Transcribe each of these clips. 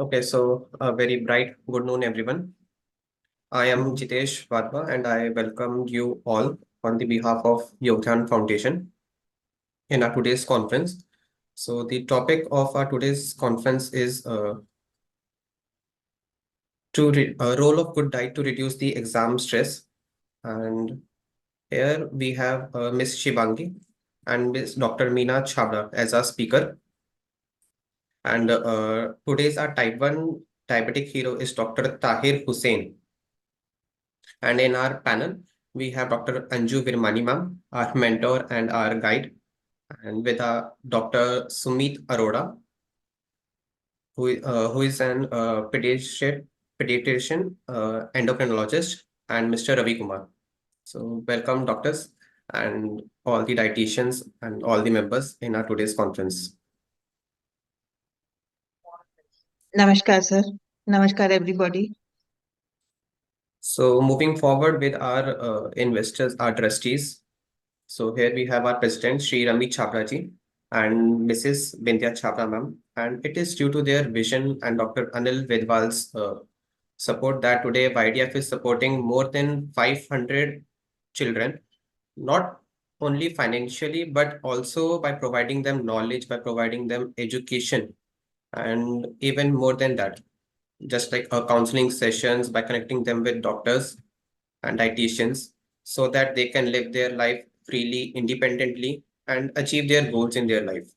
Okay, so a very bright good noon, everyone. I am Jitesh Vadva, and I welcome you all on the behalf of Yogyan Foundation in our today's conference. So the topic of our today's conference is role of good diet to reduce the exam stress. And here we have Miss Shivangi and Miss Dr. Meena Chabra as our speaker. And today's our type 1 diabetic hero is Dr. Tahir Hussain. And in our panel, we have Dr. Anju Virmani ma'am, our mentor and our guide, and with Dr. Sumit Arora, who is an pediatrician, endocrinologist, and Mr. Ravi Kumar. So welcome, doctors, and all the dietitians and all the members in our today's conference. Namaskar, sir. Namaskar, everybody. So moving forward with our investors, our trustees. So here we have our president, Sri Rami Chabraji and Mrs. Bindya Chhabra ma'am. And it is due to their vision and Dr. Anil Vedwal's support that today YDF is supporting more than 500 children, not only financially, but also by providing them knowledge, by providing them education, and even more than that, just like counseling sessions, by connecting them with doctors and dietitians so that they can live their life freely, independently, and achieve their goals in their life.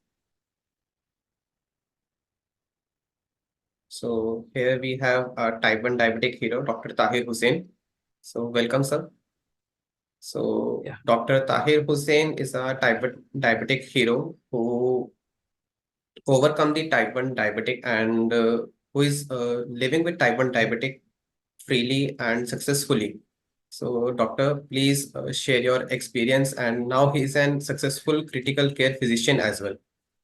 So here we have our type 1 diabetic hero, Dr. Tahir Hussain. So welcome, sir. So Yeah. Dr. Tahir Hussain is a type 1 diabetic hero who overcome the type 1 diabetic and who is living with type 1 diabetic freely and successfully. So, doctor, please share your experience. And now he's an successful critical care physician as well.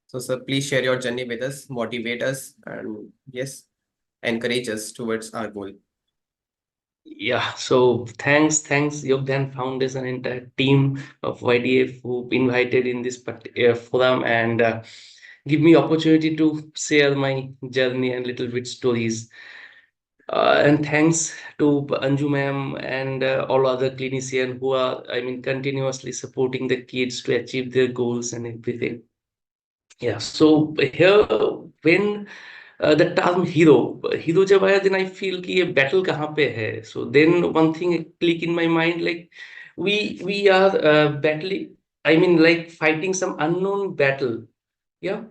So, sir, please share your journey with us, motivate us, and yes, encourage us towards our goal. Yeah, so thanks Yogdan Foundation and entire team of YDF who invited in this forum and give me opportunity to share my journey and little bit stories. And thanks to Anju ma'am and all other clinicians who are, continuously supporting the kids to achieve their goals and everything. Yeah, so here when the term hero जब आया then I feel कि ये battle कहाँ पे है. So then one thing click in my mind, like we are battling, like fighting some unknown battle, yeah,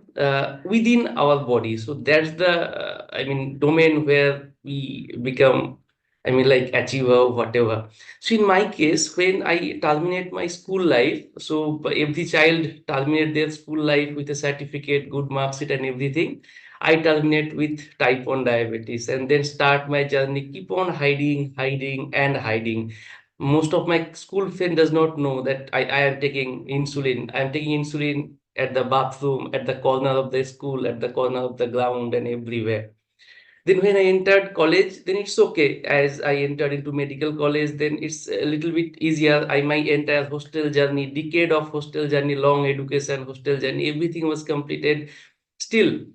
within our body. So that's the domain where we become, like achiever, whatever. So in my case, when I terminate my school life, so every child terminate their school life with a certificate, good marks sheet and everything. I terminate with type 1 diabetes and then start my journey, keep on hiding and hiding. Most of my school friend does not know that I am taking insulin. I am taking insulin at the bathroom, at the corner of the school, at the corner of the ground, and everywhere. Then when I entered college, then it's okay. As I entered into medical college, then it's a little bit easier. My entire hostel journey, decade of hostel journey, long education, hostel journey, everything was completed. Still,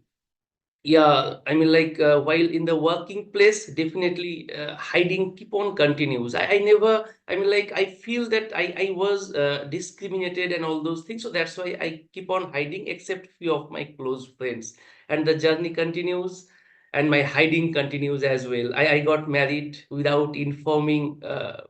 yeah, while in the working place, definitely hiding keep on continues. I never, I feel that I was discriminated and all those things. So that's why I keep on hiding, except few of my close friends. And the journey continues and my hiding continues as well. I got married without informing, to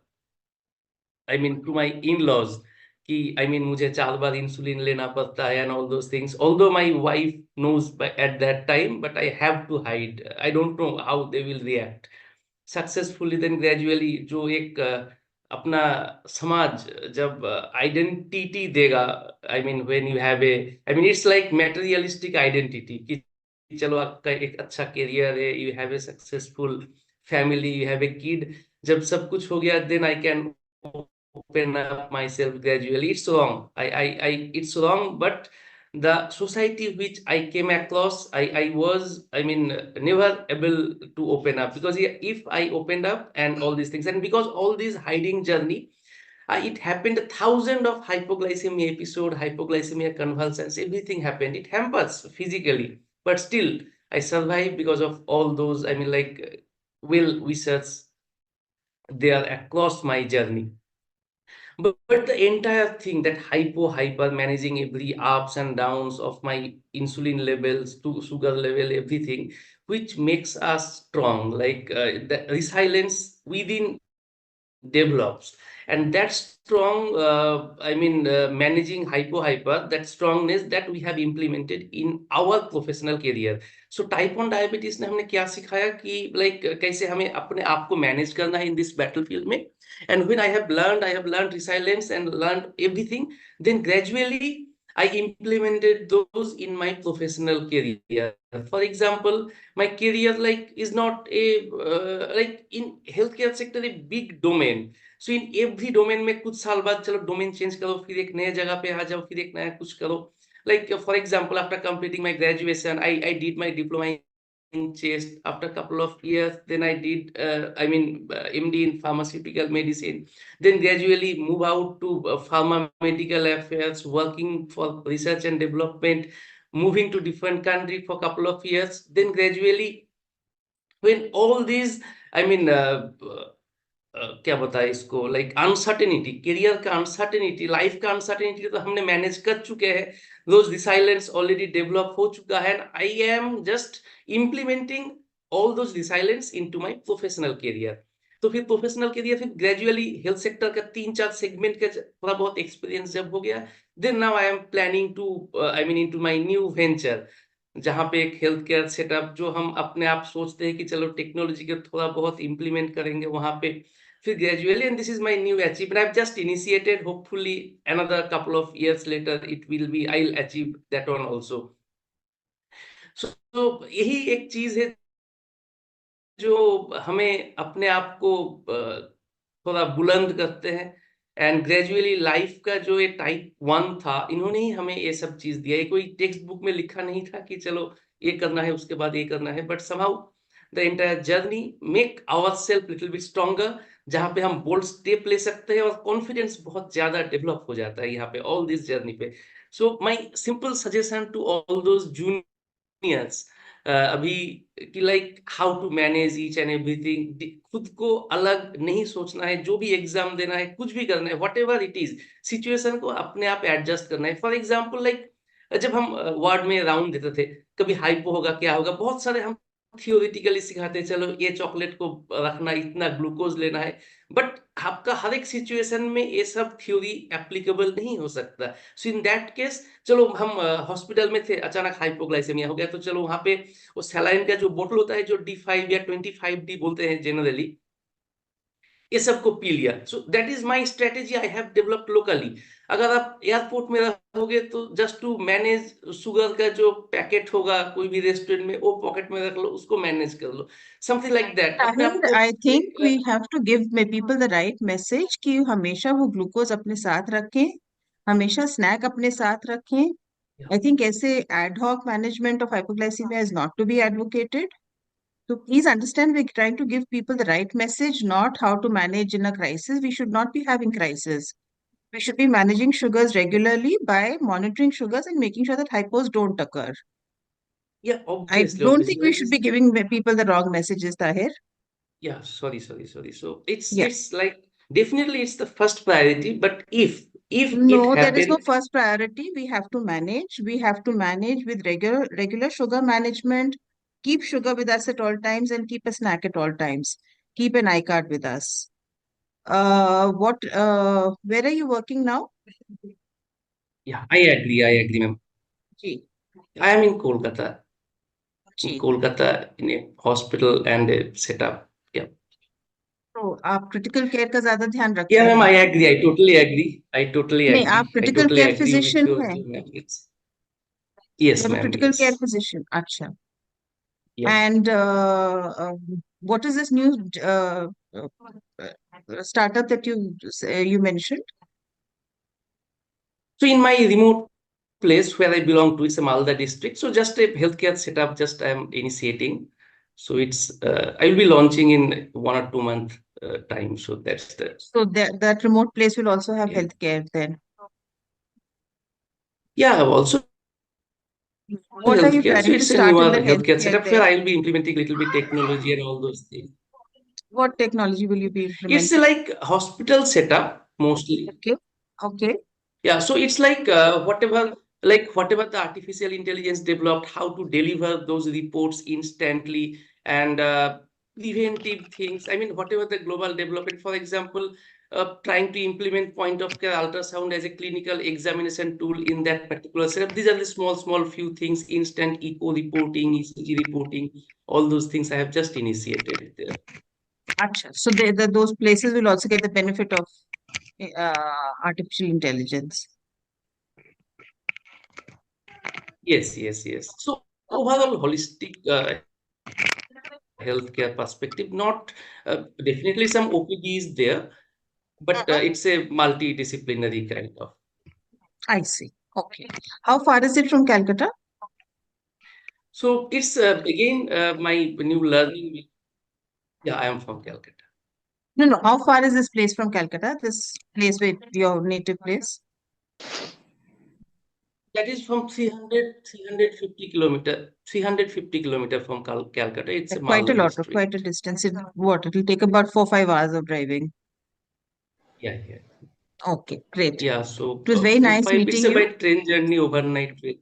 my in-laws कि मुझे 4 बार insulin लेना पड़ता है and all those things. Although my wife knows at that time, but I have to hide. I don't know how they will react. Successfully then gradually जो एक अपना समाज जब आइडेंटिटी देगा, when you have a, it's like materialistic identity कि चलो आपका एक अच्छा करियर है, you have a successful family, you have a kid. जब सब कुछ हो गया, then I can open up myself gradually. It's wrong. It's wrong. But the society which I came across, I was, never able to open up, because if I opened up and all these things, and because all this hiding journey, it happened, 1,000 of hypoglycemia episode, hypoglycemia convulsions, everything happened. It hampers physically. but still I survived because of all those, I mean, like well wishes there across my journey. But the entire thing, that hyper managing every ups and downs of my insulin levels to sugar level, everything, which makes us strong, like the resilience within develops. And that strong, managing hyper, that strongness that we have implemented in our professional career. So type 1 diabetes ने हमने क्या सिखाया कि like कैसे हमें अपने आप को मैनेज करना है इन दिस बैटलफील्ड में. And when I have learned resilience and learned everything, then gradually I implemented those in my professional career. For example, my career like is not a like in healthcare sector a big domain. So in every domain में कुछ साल बाद चलो domain change करो, फिर एक नए जगह पे आ जाओ, फिर एक नया कुछ करो. Like for example, after completing my graduation, I did my diploma in chest. After a couple of years, then I did MD in pharmaceutical medicine. Then gradually move out to pharma medical affairs, working for research and development, moving to different country for a couple of years. Then gradually, when all these, I mean, क्या बताए इसको, like uncertainty, career का uncertainty, life का uncertainty तो हमने manage कर चुके हैं. रोज रिसाइलेंस ऑलरेडी डेवलप हो चुका है. I am just implementing all those resilience into my professional career. तो फिर प्रोफेशनल करियर, फिर ग्रेजुअली हेल्थ सेक्टर का 3-4 सेगमेंट का थोड़ा बहुत एक्सपीरियंस जब हो गया, then now I am planning to into my new venture, जहाँ पे एक हेल्थ केयर सेटअप जो हम अपने आप सोचते हैं कि चलो टेक्नोलॉजी के थोड़ा बहुत इम्प्लीमेंट करेंगे वहां पे. फिर gradually, and this is my new achievement, I've just initiated. Hopefully another couple of years later it will be, I'll achieve that one also. So यही एक चीज है जो हमें अपने आप को थोड़ा बुलंद करते हैं. एंड ग्रेजुअली लाइफ का जो ये टाइप 1 था, इन्होंने ही हमें ये सब चीज दिया. ये कोई टेक्स्ट बुक में लिखा नहीं था कि चलो ये करना है उसके बाद ये करना है, but somehow the entire journey make our self little bit stronger, जहाँ पे हम बोल्ड स्टेप ले सकते हैं और कॉन्फिडेंस बहुत ज्यादा डेवलप हो जाता है यहाँ पे ऑल दिस जर्नी पे. So my simple suggestion to all those juniors अभी कि like how to manage each and everything. खुद को अलग नहीं सोचना है, जो भी एग्जाम देना है, कुछ भी करना है, what ever it is, situation को अपने आप एडजस्ट करना है. फॉर एग्जाम्पल लाइक जब हम वार्ड में राउंड देते थे, कभी हाइपो होगा, क्या होगा, बहुत सारे हम थियोरिटिकली सिखाते हैं, चलो ये चॉकलेट को रखना, इतना ग्लूकोज लेना है, बट आपका हर एक सिचुएशन में ये सब थ्योरी एप्लीकेबल नहीं हो सकता. सो इन दैट केस, चलो हम हॉस्पिटल में थे, अचानक हाइपोग्लाइसेमिया हो गया, तो चलो वहां पे वो सलाइन का जो बोतल होता है, जो D5 या 25D बोलते हैं जनरली, ये सबको पी लिया. So that is my strategy I have developed locally. अगर आप एयरपोर्ट में रहोगे तो जस्ट टू मैनेज शुगर का जो पैकेट होगा कोई भी रेस्टोरेंट में, वो पॉकेट में रख लो, उसको मैनेज कर लो, समथिंग लाइक दैट. अपने आप को I think we have to give people the right message कि हमेशा वो ग्लूकोज अपने साथ रखें, हमेशा स्नैक अपने साथ रखें. I think ऐसे ad hoc management of hypoglycemia is not to be advocated. So please understand, we're trying to give people the right message, not how to manage in a crisis. We should not be having crisis. We should be managing sugars regularly by monitoring sugars and making sure that hypos don't occur. yeah, I obviously don't think we should obviously. be giving people the wrong messages, Tahir. Yeah, sorry. So it's Yeah. it's like definitely it's the first priority, but if it No, there is no happened, first priority. We have to manage. We have to manage with regular sugar management. Keep sugar with us at all times and keep a snack at all times. Keep an iCard with us. Where are you working now? yeah, I agree, ma'am. Ji, I am in Kolkata. In ji. Kolkata, in a hospital and a setup. Yeah. तो आप critical care का ज्यादा ध्यान रख Yeah, रहे ma'am, हैं. I agree. I totally agree. I totally नहीं, आप agree. I critical totally care agree with physician your हैं. view, ma'am. Yes, You're a ma'am. critical care Yes. physician. अच्छा. Yeah. And what is this new startup that you mentioned? So in my remote place where I belong to, it's a Malda district. So just a healthcare setup, just I'm initiating. So it's I will be launching in 1 or 2 month time. So that's the So that remote place will also have yeah. healthcare then. Yeah, I've also What are you healthcare. So planning to it's a start in newer the healthcare healthcare setup there? where I'll be implementing little bit technology and all those things. What technology will you be It's implementing? like hospital setup mostly. Okay. Okay. Yeah, so it's like whatever the artificial intelligence developed, how to deliver those reports instantly and preventive things. I mean, whatever the global development, for example, trying to implement point of care ultrasound as a clinical examination tool in that particular setup. These are the small few things, instant echo reporting, ECG reporting, all those things I have just initiated there. Acha. So those places will also get the benefit of artificial intelligence. Yes. So overall holistic healthcare perspective, not definitely some OPD is there, but it's a multidisciplinary kind of. I see. Okay. How far is it from Calcutta? So it's again my new learning. Yeah, I am from Calcutta. No. How far is this place from Calcutta? This place with your native place? That is from 350 kilometer from Calcutta. It's a Quite a Malda lot, district. quite a distance. It'll take about 4-5 hours of driving. Yeah. Okay, great. Yeah, so It was very nice it's meeting a you. by train journey, overnight trip.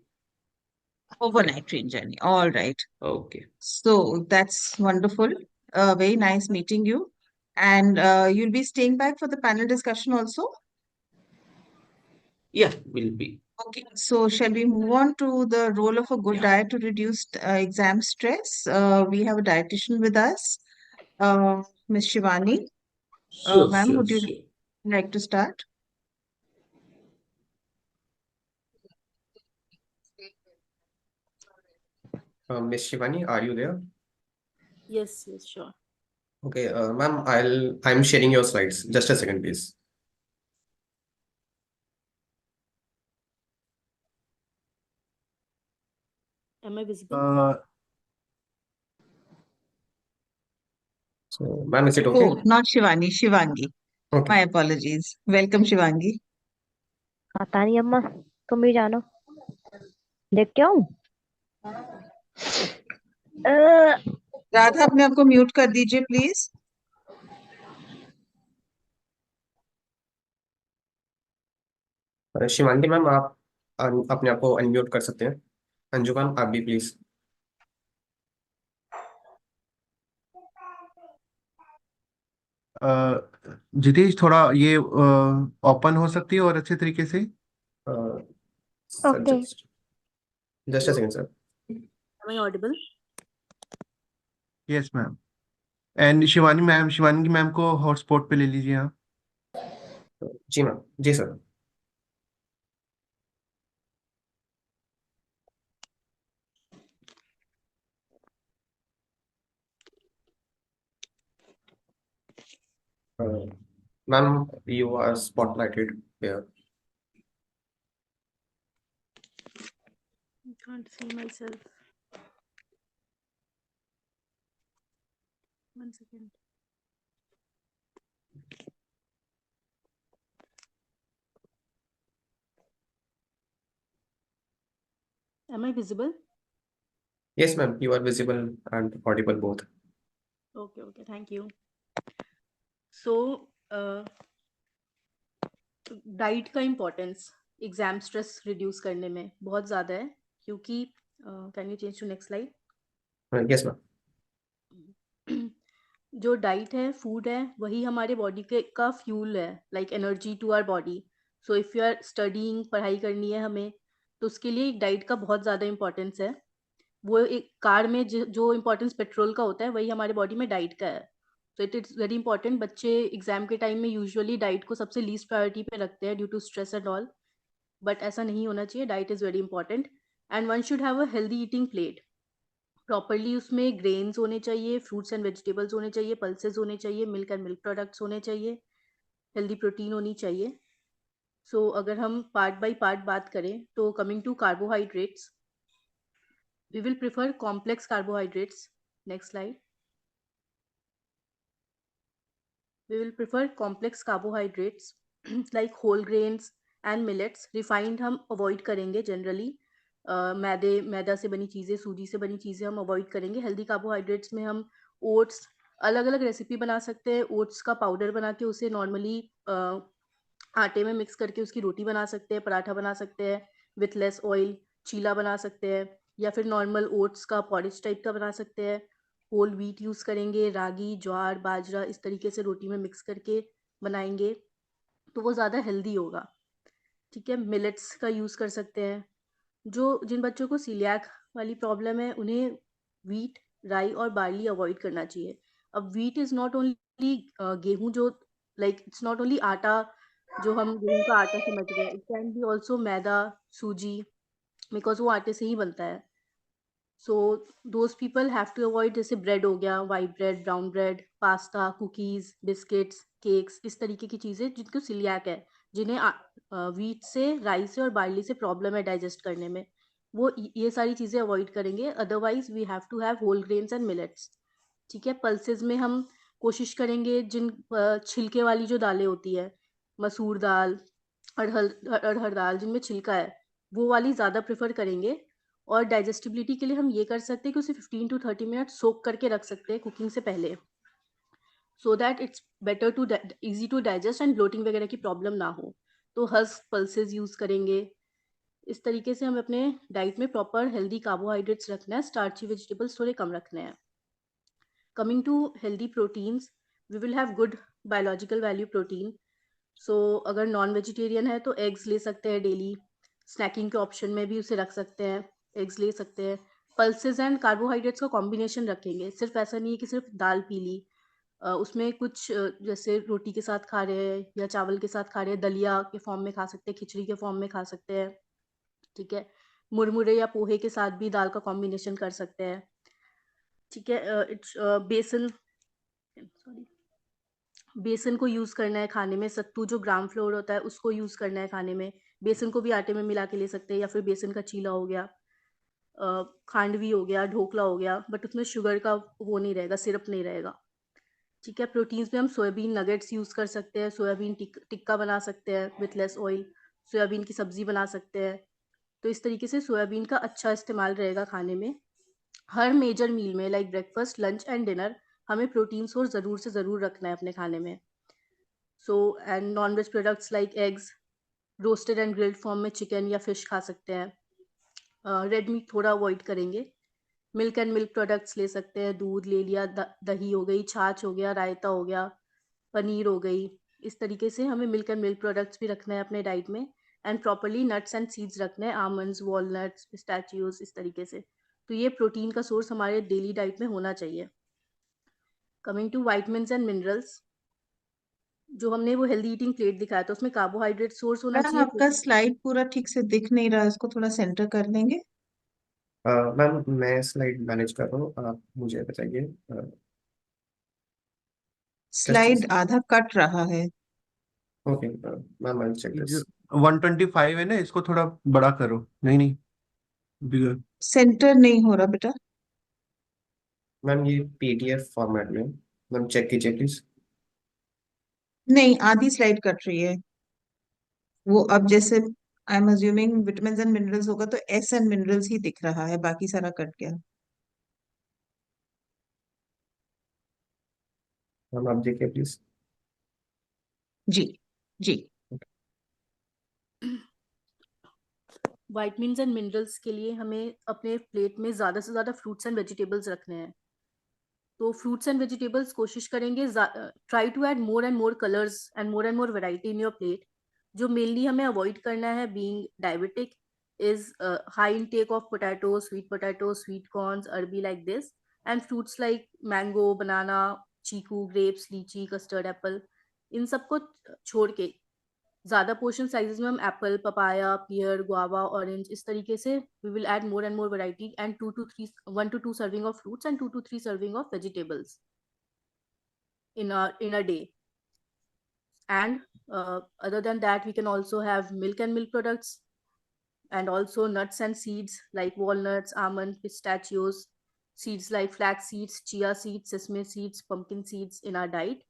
Overnight train journey. All right. Okay. So that's wonderful. Very nice meeting you. And you'll be staying back for the panel discussion also? Yeah, will be. Okay, so shall we move on to the role of a good Yeah. diet to reduce exam stress? We have a dietitian with us, Ms. Shivani. Ma'am, would you Sure. like to start? Miss Shivani, are you there? Yes, sure. Okay, ma'am, I'm sharing your slides. Just a second, please. Am I visible? So, ma'am, is it okay? Oh, not Shivani, Shivangi. Okay. My apologies. Welcome, Shivangi. पता नहीं अम्मा तुम भी जानो देख के आऊं राधा, अपने आप को म्यूट कर दीजिए, प्लीज. शिवांगी मैम, आप अपने आप को अनम्यूट कर सकते हैं. अंजू मैम, आप भी प्लीज. जितेश थोड़ा ये ओपन हो सकती है और अच्छे तरीके से. Sir, Okay. Just a second, sir. Am I audible? Yes ma'am. And Shivani ma'am को हॉटस्पॉट पे ले लीजिए आप. जी मैम. जी sir. Ma'am, you are spotlighted here. I can't see myself. One second. Am I visible? Yes, ma'am, you are visible and audible both. Okay, thank you. So, diet का importance exam stress reduce करने में बहुत ज़्यादा है क्योंकि can you change to next slide. Yes, ma'am. जो diet है, food है, वही हमारे बॉडी के का फ्यूल है, like energy to our body. So if you are studying, पढ़ाई करनी है हमें, तो उसके लिए एक डाइट का बहुत ज़्यादा इंपॉर्टेंस है. वो एक कार में जो इंपॉर्टेंस पेट्रोल का होता है, वही हमारे बॉडी में डाइट का है. तो इट इज़ वेरी इंपॉर्टेंट. बच्चे एग्जाम के टाइम में यूजुअली डाइट को सबसे लीस्ट प्रायोरिटी पे रखते हैं due to stress and all, but ऐसा नहीं होना चाहिए. Diet is very important and one should have a healthy eating plate. Properly उसमें ग्रेन्स होने चाहिए, फ्रूट्स एंड वेजिटेबल्स होने चाहिए, पल्सेस होने चाहिए, मिल्क एंड मिल्क प्रोडक्ट्स होने चाहिए, हेल्दी प्रोटीन होनी चाहिए. सो अगर हम पार्ट बाय पार्ट बात करें तो coming to carbohydrates, we will prefer complex carbohydrates. Next slide. We will prefer complex carbohydrates like whole grains and millets. Refined हम avoid करेंगे generally. मैदा से बनी चीज़ें, सूजी से बनी चीज़ें हम अवॉइड करेंगे। हेल्दी कार्बोहाइड्रेट्स में हम ओट्स, अलग अलग रेसिपी बना सकते हैं। ओट्स का पाउडर बना के उसे नॉर्मली आटे में मिक्स करके उसकी रोटी बना सकते हैं, पराठा बना सकते हैं विथ लेस ऑयल, चीला बना सकते हैं, या फिर नॉर्मल ओट्स का पॉरिज टाइप का बना सकते हैं। होल व्हीट यूज़ करेंगे, रागी, ज्वार, बाजरा, इस तरीके से रोटी में मिक्स करके बनाएंगे तो वो ज़्यादा हेल्दी होगा। ठीक है, मिलेट्स का यूज़ कर सकते हैं। जिन बच्चों को सीलियाक वाली प्रॉब्लम है उन्हें व्हीट, राई और बार्ली अवॉइड करना चाहिए। अब व्हीट इज नॉट ओनली गेहूं, जो लाइक इट्स नॉट ओनली आटा जो हम गेहूं का आटा समझ रहे हैं, it can be also maida, suji, because वो आटे से ही बनता है। So those people have to avoid, जैसे ब्रेड हो गया, white bread, brown bread, pasta, cookies, biscuits, cakes, इस तरीके की चीज़ें जिनको सिलियाक है, जिन्हें व्हीट से, राइस से और बार्ली से प्रॉब्लम है डाइजेस्ट करने में, वो ये सारी चीज़ें अवॉइड करेंगे। Otherwise we have to have whole grains and millets. ठीक है, पल्सेस में हम कोशिश करेंगे जिन छिलके वाली जो दालें होती है, मसूर दाल, अरहर दाल, जिनमें छिलका है, वो वाली ज़्यादा प्रेफर करेंगे। और डाइजेस्टिबिलिटी के लिए हम ये कर सकते हैं कि उसे 15 to 30 मिनट सोक करके रख सकते हैं कुकिंग से पहले, so that it's better to easy to digest and bloating वगैरह की प्रॉब्लम ना हो। तो हस्क पल्सेस यूज़ करेंगे। इस तरीके से हमें अपने डाइट में प्रॉपर हेल्दी कार्बोहाइड्रेट्स रखना है, स्टार्ची वेजिटेबल्स थोड़े कम रखने हैं। Coming to healthy proteins, we will have good biological value protein. So अगर नॉन वेजिटेरियन है तो एग्स ले सकते हैं डेली, स्नैकिंग के ऑप्शन में भी उसे रख सकते हैं, एग्स ले सकते हैं। पल्सेस एंड कार्बोहाइड्रेट्स का कॉम्बिनेशन रखेंगे, सिर्फ ऐसा नहीं है कि सिर्फ दाल पी ली। उसमें कुछ जैसे रोटी के साथ खा रहे हैं या चावल के साथ खा रहे हैं, दलिया के फॉर्म में खा सकते हैं, खिचड़ी के फॉर्म में खा सकते हैं। ठीक है, मुरमुरे या पोहे के साथ भी दाल का कॉम्बिनेशन कर सकते हैं। ठीक है, इट्स बेसन, सॉरी, बेसन को यूज़ करना है खाने में। सत्तू जो ग्राम फ्लोर होता है उसको यूज़ करना है खाने में। बेसन को भी आटे में मिला के ले सकते हैं, या फिर बेसन का चीला हो गया, खांडवी हो गया, ढोकला हो गया, बट उसमें शुगर का वो नहीं रहेगा, सिरप नहीं रहेगा। ठीक है, प्रोटीन्स में हम सोयाबीन नगेट्स यूज़ कर सकते हैं, सोयाबीन टिक्का बना सकते हैं विथ लेस ऑयल, सोयाबीन की सब्जी बना सकते हैं। तो इस तरीके से सोयाबीन का अच्छा इस्तेमाल रहेगा खाने में। हर मेजर मील में, like breakfast, lunch and dinner, हमें प्रोटीन सोर्स ज़रूर से ज़रूर रखना है अपने खाने में। So and non veg products like eggs, roasted and grilled form में चिकन या फिश खा सकते हैं। रेड मीट थोड़ा अवॉइड करेंगे। मिल्क एंड मिल्क प्रोडक्ट्स ले सकते हैं, दूध ले लिया, दही हो गई, छाछ हो गया, रायता हो गया, पनीर हो गई। इस तरीके से हमें मिल्क एंड मिल्क प्रोडक्ट्स भी रखना है अपने डाइट में। And properly nuts and seeds रखने हैं, आमंड्स, वॉलनट्स, पिस्ताचियोज, इस तरीके से। तो ये प्रोटीन का सोर्स हमारे डेली डाइट में होना चाहिए। Coming to vitamins and minerals, जो हमने वो हेल्दी ईटिंग प्लेट दिखाया था उसमें कार्बोहाइड्रेट सोर्स होना मैडम चाहिए, आपका स्लाइड पूरा ठीक से दिख नहीं रहा, इसको थोड़ा सेंटर कर देंगे। मैम मैं स्लाइड मैनेज कर रहा हूँ, आप मुझे बताइए। स्लाइड आधा कट रहा है। ओके मैम, आई चेक ये दिस। जो 125 है ना, इसको थोड़ा बड़ा करो। नहीं नहीं, बिगर। सेंटर नहीं हो रहा बेटा। मैम ये PDF फॉर्मेट में, मैम चेक कीजिए प्लीज। नहीं, आधी स्लाइड कट रही है। वो अब जैसे I am assuming vitamin and minerals होगा तो एस एंड मिनरल्स ही दिख रहा है, बाकी सारा कट गया। मैम आप देखिए प्लीज। जी जी। वाइटमिन्स एंड मिनरल्स के लिए हमें अपने प्लेट में ज़्यादा से ज़्यादा फ्रूट्स एंड वेजिटेबल्स रखने हैं। तो फ्रूट्स एंड वेजिटेबल्स कोशिश करेंगे, try to add more and more colours and more variety in your plate. जो मेनली हमें अवॉइड करना है being diabetic is high intake of potato, sweet corns, अरबी, like this, and fruits like mango, banana, chikoo, grapes, lychee, custard apple, इन सबको छोड़ के ज़्यादा पोर्शन साइजेस में हम apple, papaya, pear, guava, orange, इस तरीके से we will add more and more variety and 1 to 2 serving of fruits and 2 to 3 serving of vegetables in a day. And other than that, we can also have milk and milk products, and also nuts and seeds like walnuts, almond, pistachios, seeds like flax seeds, chia seeds, sesame seeds, pumpkin seeds in our diet.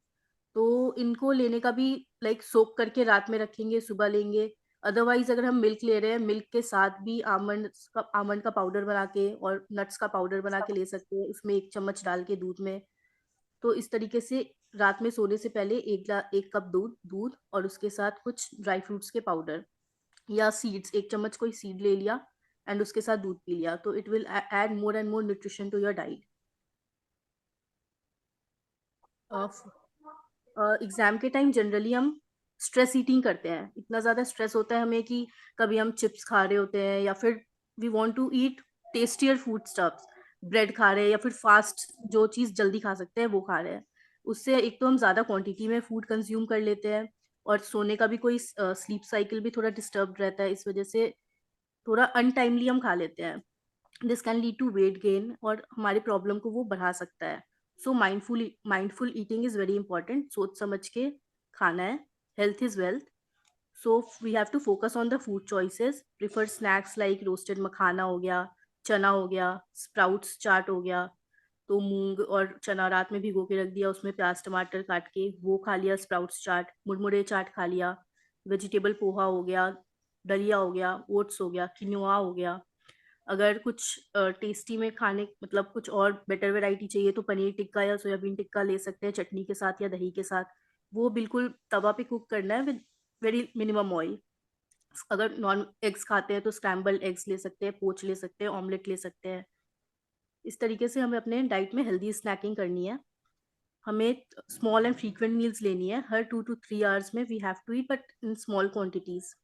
तो इनको लेने का भी, like सोक करके रात में रखेंगे, सुबह लेंगे, अदरवाइज अगर हम मिल्क ले रहे हैं, मिल्क के साथ भी आमंड का पाउडर बना के और नट्स का पाउडर बना के ले सकते हैं, उसमें 1 चम्मच डाल के दूध में। तो इस तरीके से रात में सोने से पहले 1 कप दूध और उसके साथ कुछ ड्राई फ्रूट्स के पाउडर या सीड्स, 1 चम्मच कोई सीड ले लिया एंड उसके साथ दूध पी लिया, तो it will add more and more nutrition to your diet. Exam के टाइम जनरली हम स्ट्रेस ईटिंग करते हैं, इतना ज़्यादा स्ट्रेस होता है हमें कि कभी हम चिप्स खा रहे होते हैं या फिर we want to eat tastier food stuffs, bread खा रहे हैं या फिर फास्ट जो चीज़ जल्दी खा सकते हैं वो खा रहे हैं। उससे एक तो हम ज़्यादा क्वांटिटी में फूड कंज्यूम कर लेते हैं और सोने का भी कोई स्लीप साइकिल भी थोड़ा डिस्टर्ब रहता है, इस वजह से थोड़ा अनटाइमली हम खा लेते हैं। This can lead to weight gain और हमारी प्रॉब्लम को वो बढ़ा सकता है। So mindful eating is very important, सोच समझ के खाना है, health is wealth. So we have to focus on the food choices, prefer snacks like roasted makhana हो गया, चना हो गया, स्प्राउट्स चाट हो गया, तो मूंग और चना रात में भिगो के रख दिया, उसमें प्याज टमाटर काट के वो खा लिया, स्प्राउट्स चाट, मुरमुरे चाट खा लिया, वेजिटेबल पोहा हो गया, दलिया हो गया, ओट्स हो गया, किनोआ हो गया। अगर कुछ टेस्टी में खाने मतलब कुछ और बेटर वैरायटी चाहिए तो पनीर टिक्का या सोयाबीन टिक्का ले सकते हैं चटनी के साथ या दही के साथ। वो बिल्कुल तवा पे कुक करना है विद वेरी मिनिमम ऑयल। अगर नॉन एग्स खाते हैं तो स्क्रैम्बल्ड एग्स ले सकते हैं, पोच ले सकते हैं, ऑमलेट ले सकते हैं। इस तरीके से हमें अपने डाइट में हेल्दी स्नैकिंग करनी है। हमें स्मॉल एंड फ्रीक्वेंट मील्स लेनी है, हर 2 to 3 आवर्स में we have to eat but in small quantities.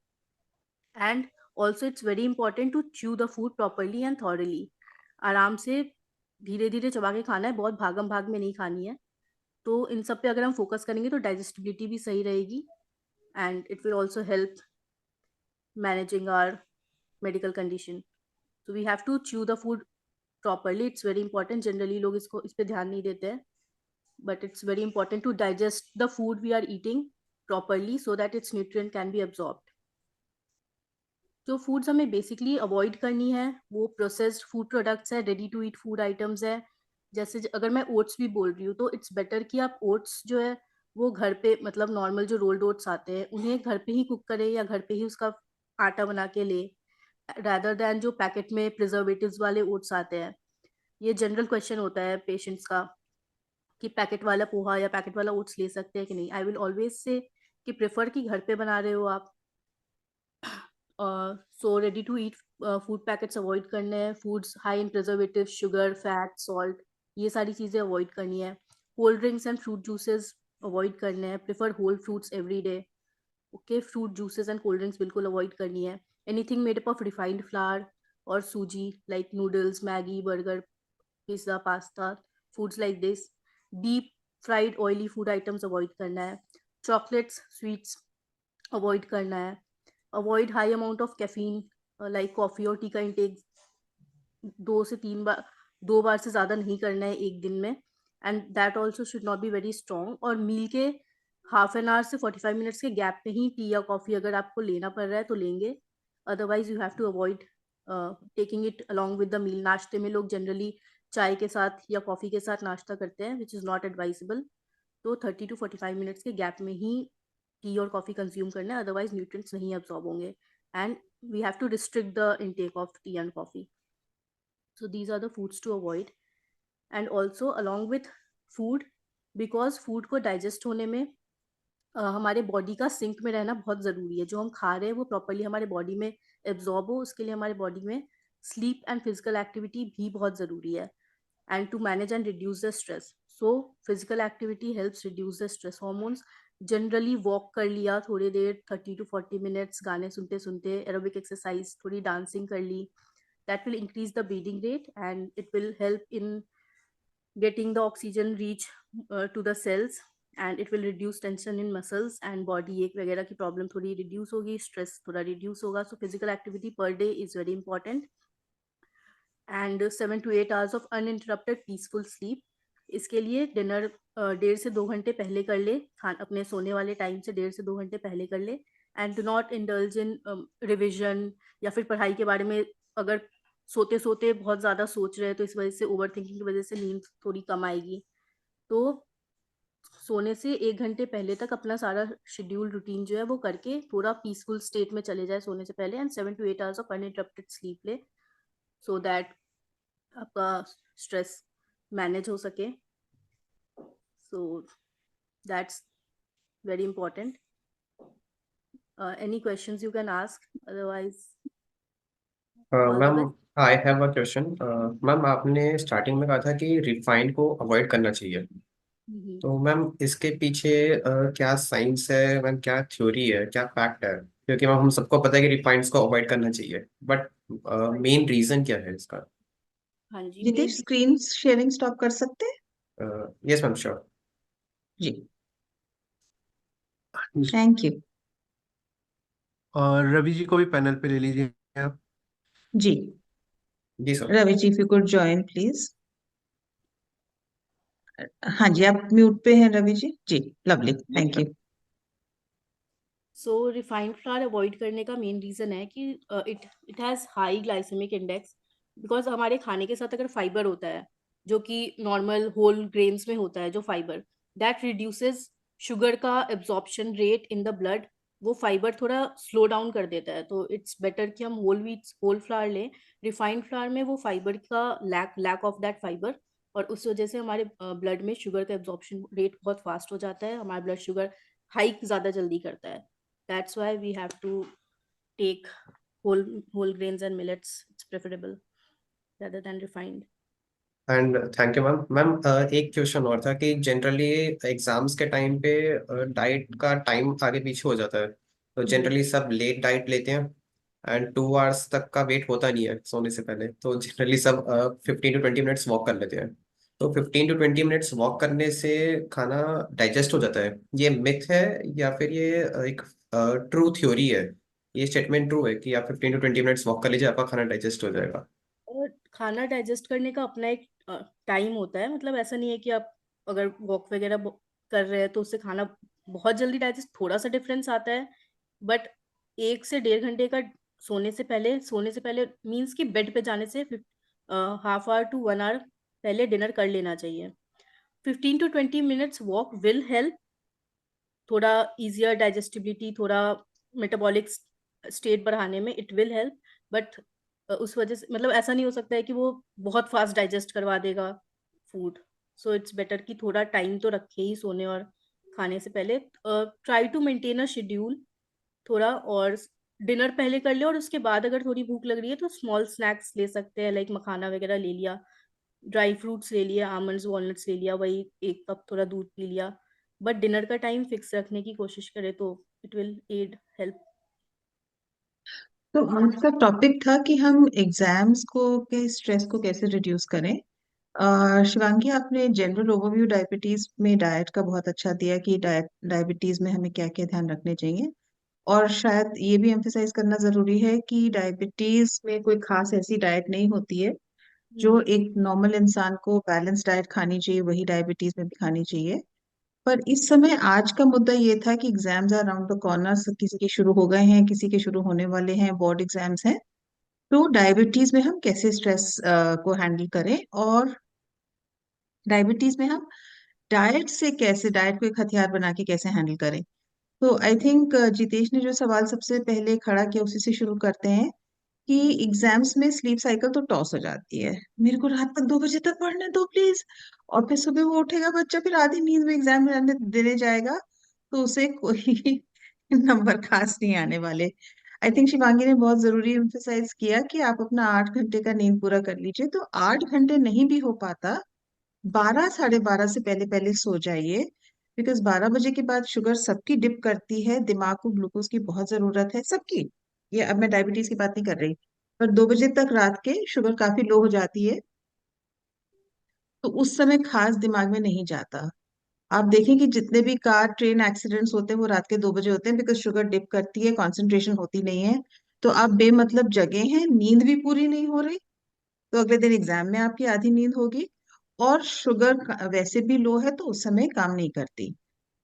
And also it's very important to chew the food properly and thoroughly. आराम से धीरे धीरे चबा के खाना है, बहुत भागम भाग में नहीं खानी है। तो इन सब पे अगर हम फोकस करेंगे तो डाइजेस्टिबिलिटी भी सही रहेगी and it will also help managing our medical condition. So we have to chew the food properly. It's very important. Generally लोग इस पे ध्यान नहीं देते हैं, but it's very important to digest the food we are eating properly so that its nutrient can be absorbed. जो foods हमें basically avoid करनी है वो प्रोसेस्ड फूड प्रोडक्ट्स है, ready to eat food items है। जैसे अगर मैं ओट्स भी बोल रही हूँ तो इट्स बेटर कि आप ओट्स जो है वो घर पे मतलब नॉर्मल जो रोल्ड ओट्स आते हैं उन्हें घर पे ही कुक करें या घर पे ही उसका आटा बना के ले, rather than जो पैकेट में प्रिजर्वेटिव्स वाले ओट्स आते हैं। ये जनरल क्वेश्चन होता है पेशेंट्स का कि पैकेट वाला पोहा या पैकेट वाला ओट्स ले सकते हैं कि नहीं। आई विल ऑलवेज से कि प्रेफर कि घर पे बना रहे हो आप। So ready to eat food packets avoid करने हैं, foods high in preservative, sugar, fat, salt, ये सारी चीज़ें अवॉइड करनी है। Cold drinks and fruit juices avoid करने हैं, prefer whole fruits every day. Okay, fruit juices and cold drinks बिल्कुल अवॉइड करनी है। Anything made up of refined flour और सूजी like noodles, Maggi, burger, pizza, pasta, foods like this. Deep fried oily food items avoid करना है। Chocolates, sweets avoid करना है। Avoid high amount of caffeine like coffee और T का intake 2 से 3 बार, 2 बार से ज़्यादा नहीं करना है एक दिन में, and that also should not be very strong. और मील के हाफ एन आवर से 45 मिनट्स के गैप में ही टी या कॉफ़ी अगर आपको लेना पड़ रहा है तो लेंगे, otherwise you have to avoid taking it along with the meal. नाश्ते में लोग जनरली चाय के साथ या कॉफ़ी के साथ नाश्ता करते हैं विच इज़ नॉट एडवाइजेबल। तो 30 to 45 मिनट्स के गैप में ही टी और कॉफ़ी कंज्यूम करना है, अदरवाइज न्यूट्रिएंट्स नहीं एब्जॉर्ब होंगे and we have to restrict the intake of tea and coffee. So these are the foods to avoid. And also along with food, because food को digest होने में हमारे body का sink में रहना बहुत ज़रूरी है। जो हम खा रहे हैं वो प्रॉपरली हमारे बॉडी में एब्जॉर्ब हो, उसके लिए हमारे बॉडी में स्लीप एंड फिजिकल एक्टिविटी भी बहुत ज़रूरी है। And to manage and reduce the stress, so physical activity helps reduce the stress hormones. Generally walk कर लिया थोड़ी देर, 30 to 40 मिनट्स, गाने सुनते सुनते, एरोबिक एक्सरसाइज, थोड़ी डांसिंग कर ली, that will increase the breathing rate and it will help in getting the oxygen reach to the cells and it will reduce tension in muscles and body ache वगैरह की problem थोड़ी reduce होगी, stress थोड़ा reduce होगा। सो physical activity per day is very important and 7 to 8 hours of uninterrupted peaceful sleep. इसके लिए dinner 1.5 से 2 घंटे पहले कर ले, अपने सोने वाले टाइम से 1.5 से 2 घंटे पहले कर ले। And do not indulge in revision या फिर पढ़ाई के बारे में अगर सोते सोते बहुत ज़्यादा सोच रहे हैं तो इस वजह से ओवर थिंकिंग की वजह से नींद थोड़ी कम आएगी। तो सोने से 1 घंटे पहले तक अपना सारा शेड्यूल रूटीन जो है वो करके थोड़ा पीसफुल स्टेट में चले जाए सोने से पहले, and 7 to 8 hours of uninterrupted sleep ले, सो दैट आपका स्ट्रेस मैनेज हो सके. So that's very important. Any questions you can ask, otherwise all the ma'am, best. I have a question. Ma'am, आपने स्टार्टिंग में कहा था कि रिफाइंड को अवॉइड करना चाहिए. Mhm. तो मैम, इसके पीछे क्या साइंस है मैम, क्या थ्योरी है, क्या फैक्ट है? क्योंकि मैम हम सबको पता है कि रिफाइंड्स को अवॉइड करना चाहिए, बट मेन रीजन क्या है इसका? हाँ जी, Jitesh, main screen sharing stop कर सकते हैं? Yes ma'am, sure. जी, थैंक यू. और रवि जी को भी पैनल पे ले लीजिए आप। जी, जी sir. Ravi ji, if you could join please. हाँ जी, आप म्यूट पे हैं रवि जी. जी, lovely, thank you. So refined flour avoid करने का मेन रीजन है कि it it has high glycemic index, because हमारे खाने के साथ अगर फाइबर होता है जो कि नॉर्मल होल ग्रेन्स में होता है, जो फाइबर दैट रिड्यूसेस शुगर का absorption rate in the blood, वो फाइबर थोड़ा स्लो डाउन कर देता है. तो इट्स बेटर कि हम होल व्हीट होल फ्लावर लें. रिफाइंड फ्लावर में वो फाइबर का लैक ऑफ दैट फाइबर, और उस वजह से हमारे ब्लड में शुगर का एब्जॉर्प्शन रेट बहुत फास्ट हो जाता है, हमारा ब्लड शुगर हाइक ज़्यादा जल्दी करता है. That's why we have to take whole grains and millets. It's preferable rather than refined. And thank you ma'am. Ma'am, एक क्वेश्चन और था कि जनरली एग्जाम्स के टाइम पे डाइट का टाइम आगे पीछे हो जाता है, तो जनरली सब लेट डाइट लेते हैं एंड 2 आवर्स तक का वेट होता नहीं है सोने से पहले, तो जनरली सब 15 to 20 मिनट्स वॉक कर लेते हैं. तो 15 to 20 मिनट्स वॉक करने से खाना डाइजेस्ट हो जाता है, ये मिथ है या फिर ये एक ट्रू थ्योरी है? ये स्टेटमेंट ट्रू है कि आप 15 to 20 मिनट्स वॉक कर लीजिए, आपका खाना डाइजेस्ट हो जाएगा? और खाना डाइजेस्ट करने का अपना एक टाइम होता है. मतलब ऐसा नहीं है कि आप अगर वॉक वगैरह कर रहे हैं तो उससे खाना बहुत जल्दी डाइजेस्ट, थोड़ा सा डिफरेंस आता है. बट 1 से 1.5 घंटे का सोने से पहले मीन्स कि बेड पे जाने से हाफ आवर टू 1 आवर पहले डिनर कर लेना चाहिए. 15 to 20 minutes walk will help, थोड़ा इजियर डाइजेस्टिबिलिटी, थोड़ा मेटाबॉलिक स्टेट बढ़ाने में इट विल हेल्प. बट उस वजह से मतलब ऐसा नहीं हो सकता है कि वो बहुत फास्ट डाइजेस्ट करवा देगा फूड. सो इट्स बेटर कि थोड़ा टाइम तो रखे ही सोने और खाने से पहले. Try to maintain a schedule थोड़ा, और डिनर पहले कर ले, और उसके बाद अगर थोड़ी भूख लग रही है तो स्मॉल स्नैक्स ले सकते हैं, लाइक मखाना वगैरह ले लिया, ड्राई फ्रूट्स ले लिए, आमंड्स वॉलनट्स ले लिया, वही 1 कप थोड़ा दूध पी लिया. बट डिनर का टाइम फिक्स रखने की कोशिश करें तो इट विल एड हेल्प. तो आज का टॉपिक था कि हम एग्जाम्स को के स्ट्रेस को कैसे रिड्यूस करें. शिवांगी, आपने जनरल ओवरव्यू डायबिटीज में डाइट का बहुत अच्छा दिया कि डायबिटीज में हमें क्या क्या ध्यान रखने चाहिए. और शायद ये भी एम्फेसाइज करना जरूरी है कि डायबिटीज में कोई खास ऐसी डाइट नहीं होती है. जो एक नॉर्मल इंसान को बैलेंस डाइट खानी चाहिए वही डायबिटीज में भी खानी चाहिए. पर इस समय आज का मुद्दा ये था कि exams are around the corner. किसी के शुरू हो गए हैं, किसी के शुरू होने वाले हैं, बोर्ड एग्जाम्स हैं. तो डायबिटीज में हम कैसे स्ट्रेस को हैंडल करें, और डायबिटीज में हम डाइट को एक हथियार बना के कैसे हैंडल करें. तो आई थिंक जितेश ने जो सवाल सबसे पहले खड़ा किया उसी से शुरू करते हैं कि एग्जाम्स में स्लीप साइकिल तो टॉस हो जाती है. मेरे को रात तक 2 बजे तक पढ़ने दो प्लीज. और फिर सुबह वो उठेगा बच्चा, फिर आधी नींद में एग्जाम देने जाएगा, तो उसे कोई नंबर खास नहीं आने वाले. आई थिंक शिवांगी ने बहुत जरूरी एम्फेसाइज किया कि आप अपना 8 घंटे का नींद पूरा कर लीजिए. तो 8 घंटे नहीं भी हो पाता, 12 साढ़े 12 से पहले पहले सो जाइए. बिकॉज 12 बजे के बाद शुगर सबकी डिप करती है, दिमाग को ग्लूकोज की बहुत जरूरत है सबकी. ये अब मैं डायबिटीज की बात नहीं कर रही, पर 2 बजे तक रात के शुगर काफी लो हो जाती है. तो उस समय खास दिमाग में नहीं जाता. आप देखें कि जितने भी कार ट्रेन एक्सीडेंट्स होते हैं वो रात के 2 बजे होते हैं, बिकॉज शुगर डिप करती है, कंसंट्रेशन होती नहीं है. तो आप बेमतलब जगे हैं, नींद भी पूरी नहीं हो रही, तो अगले दिन एग्जाम में आपकी आधी नींद होगी. और शुगर वैसे भी लो है तो उस समय काम नहीं करती.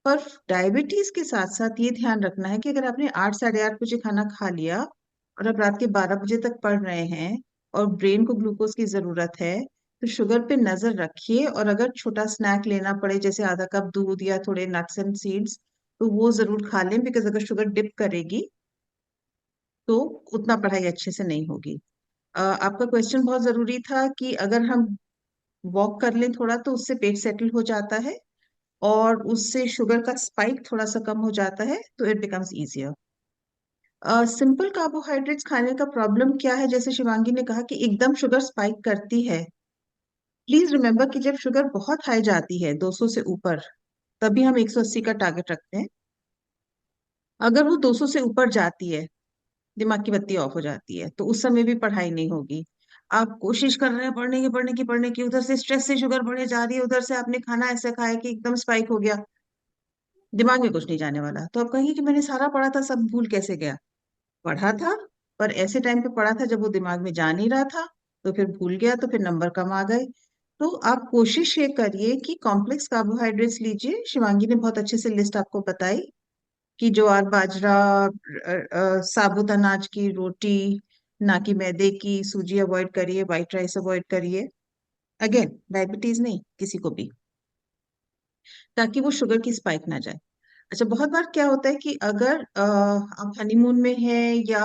पर डायबिटीज के साथ साथ ये ध्यान रखना है कि अगर आपने 8 साढ़े 8 बजे खाना खा लिया और आप रात के 12 बजे तक पढ़ रहे हैं और ब्रेन को ग्लूकोज की जरूरत है, तो शुगर पे नजर रखिए, और अगर छोटा स्नैक लेना पड़े जैसे आधा कप दूध या थोड़े नट्स एंड सीड्स, तो वो जरूर खा लें, बिकॉज अगर शुगर डिप करेगी तो उतना पढ़ाई अच्छे से नहीं होगी। आपका क्वेश्चन बहुत जरूरी था कि अगर हम वॉक कर लें थोड़ा तो उससे पेट सेटल हो जाता है, और उससे शुगर का स्पाइक थोड़ा सा कम हो जाता है, तो it becomes easier. Simple carbohydrates खाने का प्रॉब्लम क्या है, जैसे शिवांगी ने कहा कि एकदम शुगर स्पाइक करती है। प्लीज रिमेम्बर कि जब शुगर बहुत हाई जाती है 200 से ऊपर, तभी हम 180 का टारगेट रखते हैं। अगर वो 200 से ऊपर जाती है, दिमाग की बत्ती ऑफ हो जाती है, तो उस समय भी पढ़ाई नहीं होगी। आप कोशिश कर रहे हैं पढ़ने की, उधर से स्ट्रेस से शुगर बढ़े जा रही है, उधर से आपने खाना ऐसा खाया कि एकदम स्पाइक हो गया, दिमाग में कुछ नहीं जाने वाला। तो आप कहेंगे कि मैंने सारा पढ़ा था, सब भूल कैसे गया? पढ़ा था, पर ऐसे टाइम पे पढ़ा था जब वो दिमाग में जा नहीं रहा था, तो फिर भूल गया, तो फिर नंबर कम आ गए। तो आप कोशिश ये करिए कि कॉम्प्लेक्स कार्बोहाइड्रेट्स लीजिए। शिवांगी ने बहुत अच्छे से लिस्ट आपको बताई कि ज्वार बाजरा, साबुत अनाज की रोटी, ना कि मैदे की, सूजी अवॉइड करिए, वाइट राइस अवॉइड करिए। अगेन डायबिटीज नहीं, किसी को भी, ताकि वो शुगर की स्पाइक ना जाए। अच्छा, बहुत बार क्या होता है कि अगर आप हनीमून में हैं, या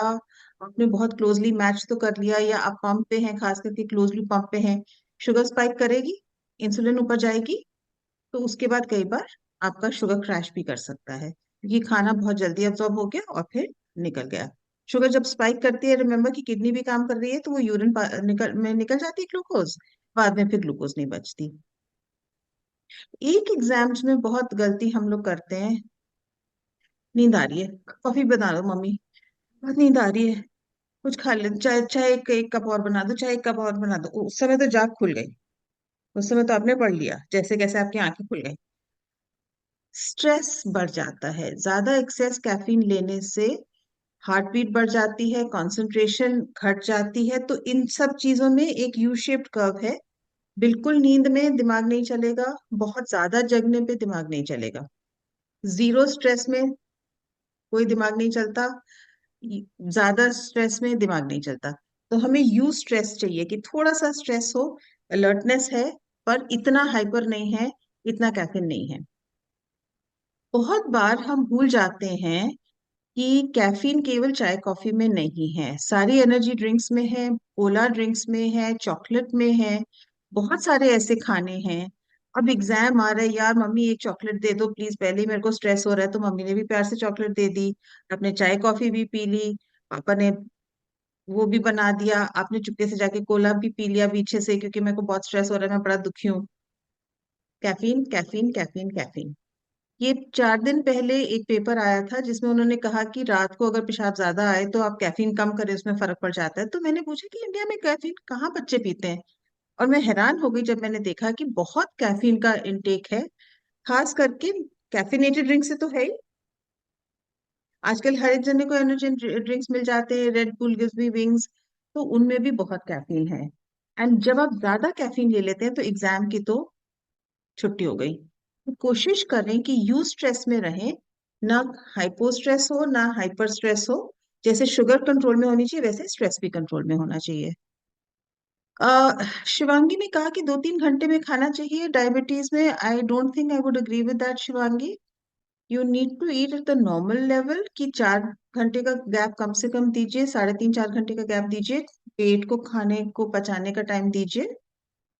आपने बहुत क्लोजली मैच तो कर लिया, या आप पंप पे हैं, खास करके क्लोजली पंप पे हैं, शुगर स्पाइक करेगी, इंसुलिन ऊपर जाएगी, तो उसके बाद कई बार आपका शुगर क्रैश भी कर सकता है, क्योंकि खाना बहुत जल्दी अब्जॉर्ब हो गया और फिर निकल गया। शुगर जब स्पाइक करती है, रिमेम्बर कि किडनी भी काम कर रही है, तो वो यूरिन निकल जाती है ग्लूकोज, बाद में फिर ग्लूकोज नहीं बचती। एक एग्जाम्स में बहुत गलती हम लोग करते हैं, नींद आ रही है, कॉफी बना दो मम्मी, बहुत नींद आ रही है, कुछ खा ले, चाय चाय एक कप और बना दो, चाय एक कप और बना दो। उस समय तो जाग खुल गई, उस समय तो आपने पढ़ लिया, जैसे कैसे आपकी आंखें खुल गई। स्ट्रेस बढ़ जाता है, ज्यादा एक्सेस कैफीन लेने से हार्ट बीट बढ़ जाती है, कंसंट्रेशन घट जाती है। तो इन सब चीजों में एक यू शेप्ड कर्व है। बिल्कुल नींद में दिमाग नहीं चलेगा, बहुत ज्यादा जगने पे दिमाग नहीं चलेगा, जीरो स्ट्रेस में कोई दिमाग नहीं चलता, ज्यादा स्ट्रेस में दिमाग नहीं चलता। तो हमें यू स्ट्रेस चाहिए कि थोड़ा सा स्ट्रेस हो, अलर्टनेस है, पर इतना हाइपर नहीं है, इतना कैफीन नहीं है। बहुत बार हम भूल जाते हैं कि कैफीन केवल चाय कॉफी में नहीं है, सारी एनर्जी ड्रिंक्स में है, कोला ड्रिंक्स में है, चॉकलेट में है, बहुत सारे ऐसे खाने हैं। अब एग्जाम आ रहा है, यार मम्मी एक चॉकलेट दे दो प्लीज, पहले ही मेरे को स्ट्रेस हो रहा है, तो मम्मी ने भी प्यार से चॉकलेट दे दी, आपने चाय कॉफी भी पी ली, पापा ने वो भी बना दिया, आपने चुपके से जाके कोला भी पी लिया पीछे से, क्योंकि मेरे को बहुत स्ट्रेस हो रहा है, मैं बड़ा दुखी हूँ। Caffeine caffeine caffeine caffeine. ये 4 दिन पहले एक पेपर आया था जिसमें उन्होंने कहा कि रात को अगर पेशाब ज्यादा आए तो आप कैफीन कम करें, उसमें फर्क पड़ जाता है। तो मैंने पूछा कि इंडिया में कैफीन कहाँ बच्चे पीते हैं, और मैं हैरान हो गई जब मैंने देखा कि बहुत कैफीन का इंटेक है, खास करके कैफिनेटेड ड्रिंक से तो है ही। आजकल हर एक जने को एनर्जी ड्रिंक्स मिल जाते हैं, red bull gives me wings, तो उनमें भी बहुत कैफीन है। एंड जब आप ज्यादा कैफीन ले लेते हैं तो एग्जाम की तो छुट्टी हो गई। तो कोशिश करें कि यू स्ट्रेस में रहें, ना हाइपो स्ट्रेस हो ना हाइपर स्ट्रेस हो। जैसे शुगर कंट्रोल में होनी चाहिए, वैसे स्ट्रेस भी कंट्रोल में होना चाहिए। शिवांगी ने कहा कि 2-3 घंटे में खाना चाहिए डायबिटीज में। I don't think I would agree with that Shivangi. You need to eat at the normal level, कि 4 घंटे का गैप कम से कम दीजिए, 3.5-4 घंटे का गैप दीजिए, पेट को खाने को पचाने का टाइम दीजिए।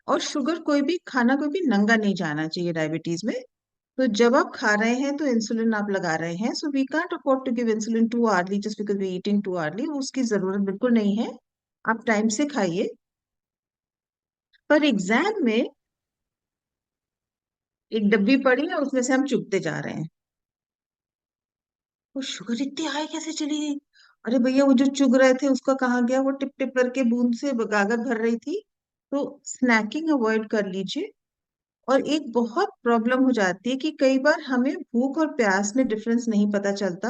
और शुगर कोई भी खाना कोई भी नंगा नहीं जाना चाहिए डायबिटीज में। तो जब आप खा रहे हैं तो इंसुलिन आप लगा रहे हैं, so we can't afford to give insulin too early just because we eating too early, उसकी जरूरत बिल्कुल नहीं है। आप टाइम से खाइए। पर एग्जाम में एक डब्बी पड़ी है, उसमें से हम चुगते जा रहे हैं, वो शुगर इतनी हाई कैसे चली गई? अरे भैया, वो जो चुग रहे थे उसका कहाँ गया? वो टिप टिप करके बूंद से गागर भर रही थी। तो स्नैकिंग अवॉइड कर लीजिए। और एक बहुत प्रॉब्लम हो जाती है कि कई बार हमें भूख और प्यास में डिफरेंस नहीं पता चलता।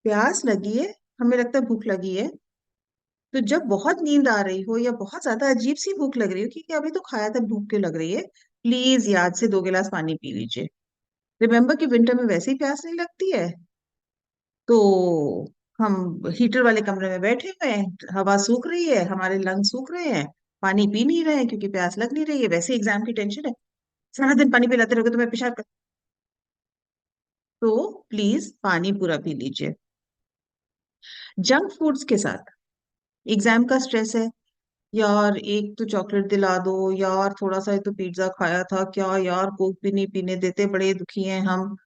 प्यास लगी है, हमें लगता है भूख लगी है, तो जब बहुत नींद आ रही हो या बहुत ज्यादा अजीब सी भूख लग रही हो कि अभी तो खाया था, भूख क्यों लग रही है, प्लीज याद से 2 गिलास पानी पी लीजिए। रिमेम्बर कि विंटर में वैसे ही प्यास नहीं लगती है, तो हम हीटर वाले कमरे में बैठे हुए हैं, हवा सूख रही है, हमारे लंग सूख रहे हैं, पानी पी नहीं रहे हैं क्योंकि प्यास लग नहीं रही है, वैसे एग्जाम की टेंशन है, सारा दिन पानी पिलाते रहोगे तो मैं पेशाब कर, तो प्लीज पानी पूरा पी लीजिए। जंक फूड्स के साथ एग्जाम का स्ट्रेस है, यार एक तो चॉकलेट दिला दो, यार थोड़ा सा ही तो पिज्जा खाया था क्या, यार कोक भी नहीं पीने देते, बड़े दुखी हैं हम।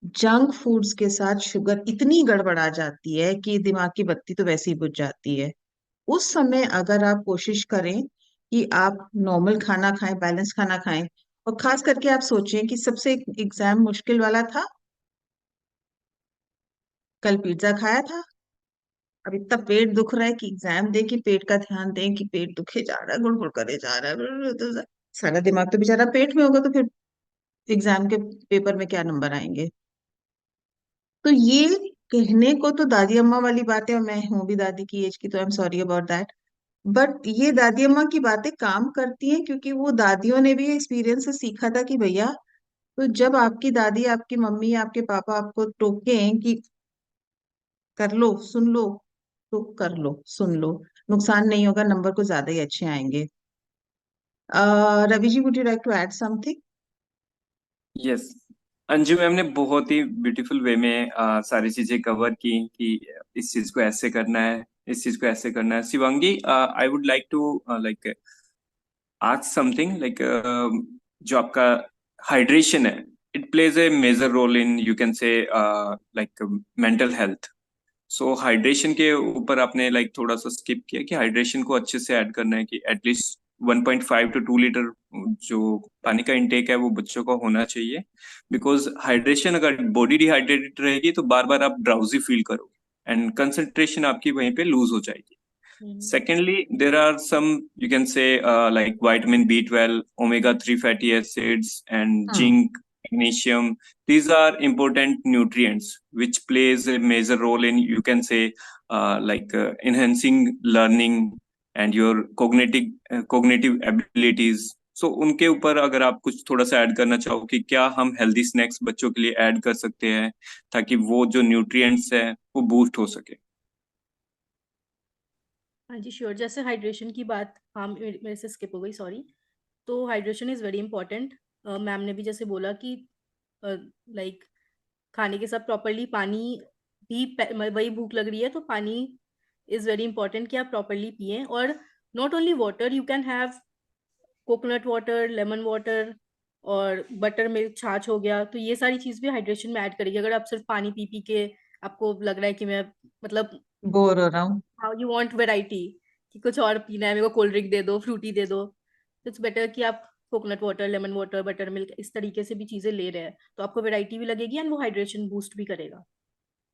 जंक फूड्स के साथ शुगर इतनी गड़बड़ा जाती है कि दिमाग की बत्ती तो वैसे ही बुझ जाती है। उस समय अगर आप कोशिश करें कि आप नॉर्मल खाना खाएं, बैलेंस खाना खाएं, और खास करके आप सोचें कि सबसे एग्जाम मुश्किल वाला था, कल पिज्जा खाया था, अब इतना पेट दुख रहा है कि एग्जाम दे कि पेट का ध्यान दें कि पेट दुखे जा रहा है, गुड़गुड़ करे जा रहा है, तो सारा दिमाग तो बेचारा पेट में होगा, तो फिर एग्जाम के पेपर में क्या नंबर आएंगे। तो ये कहने को तो दादी अम्मा वाली बातें, और मैं हूं भी दादी की एज की, तो I am sorry about that, but ये दादी अम्मा की बातें काम करती हैं क्योंकि वो दादियों ने भी एक्सपीरियंस से सीखा था कि भैया, तो जब आपकी दादी, आपकी मम्मी, आपके पापा आपको टोकें कि कर लो सुन लो, तो कर लो सुन लो, नुकसान नहीं होगा, नंबर को ज्यादा ही अच्छे आएंगे। Ravi ji, would you like to add something? Yes, Anju ma'am ने बहुत ही ब्यूटीफुल वे में सारी चीजें कवर की कि इस चीज को ऐसे करना है, इस चीज को ऐसे करना है। Shivangi, I would like to like ask something like जो आपका हाइड्रेशन है, it plays a major role in you can say like mental health. So hydration के ऊपर आपने लाइक थोड़ा सा स्किप किया कि हाइड्रेशन को अच्छे से ऐड करना है, कि एटलीस्ट 1.5 to 2 लीटर जो पानी का इंटेक है वो बच्चों का होना चाहिए। बिकॉज हाइड्रेशन, अगर बॉडी डिहाइड्रेटेड रहेगी तो बार बार आप ड्राउजी फील करोगे एंड कंसंट्रेशन आपकी वहीं पे लूज हो जाएगी। Secondly, there are some, you can say, like vitamin B12, omega-3 fatty acids, and zinc, magnesium. These are important nutrients which plays a major role in, you can say, enhancing learning and your cognitive abilities. So उनके ऊपर अगर आप कुछ थोड़ा सा add करना चाहो कि क्या हम हेल्दी स्नैक्स बच्चों के लिए ऐड कर सकते हैं ताकि वो जो न्यूट्रिएंट्स है वो बूस्ट हो सके। हाँ जी, श्योर। जैसे हाइड्रेशन की बात, हाँ, मेरे से स्किप हो गई, सॉरी। तो hydration is very important. Ma'am ने भी जैसे बोला कि लाइक खाने के साथ प्रॉपरली पानी भी, वही भूख लग रही है तो पानी इज़ वेरी इंपॉर्टेंट कि आप प्रॉपरली पिएं। और not only water, you can have coconut water, lemon water, और बटर मिल्क, छाछ हो गया, तो ये सारी चीज़ भी हाइड्रेशन में ऐड करेगी। अगर आप सिर्फ पानी पी पी के आपको लग रहा है कि मैं, मतलब, बोर हो रहा हूँ। हाउ यू वांट वैरायटी, कि कुछ और पीना है, मेरे को कोल्ड ड्रिंक दे दो, फ्रूटी दे दो, तो इट्स बेटर कि आप coconut water, lemon water, butter milk, इस तरीके से भी चीज़ें ले रहे हैं, तो आपको वैरायटी भी लगेगी एंड वो हाइड्रेशन बूस्ट भी करेगा।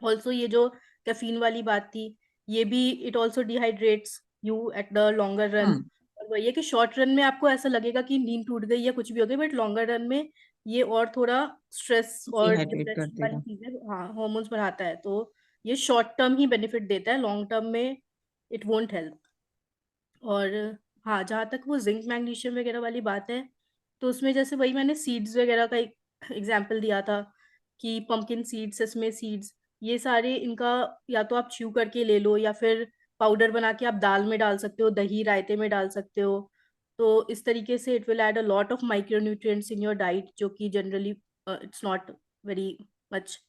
ऑल्सो ये जो कैफीन वाली बात थी, ये भी it also dehydrates you at the longer run. और वही है कि शॉर्ट रन में आपको ऐसा लगेगा कि नींद टूट गई या कुछ भी हो गई, बट लॉन्गर रन में ये और थोड़ा स्ट्रेस और डिहाइड्रेट कर डिप्रेशन वाली देगा। चीजें, हाँ, हॉर्मोन्स बढ़ाता है, तो ये शॉर्ट टर्म ही बेनिफिट देता है, लॉन्ग टर्म में इट वोंट हेल्प। और हाँ, जहाँ तक वो जिंक मैग्नीशियम वगैरह वाली बात है, तो उसमें जैसे वही मैंने सीड्स वगैरह का एक एग्जाम्पल दिया था कि पंपकिन सीड्स, सेसमे सीड्स, ये सारे इनका या तो आप च्यू करके ले लो या फिर पाउडर बना के आप दाल में डाल सकते हो, दही रायते में डाल सकते हो। तो इस तरीके से it will add a lot of micronutrients in your diet, जो कि generally it's not very much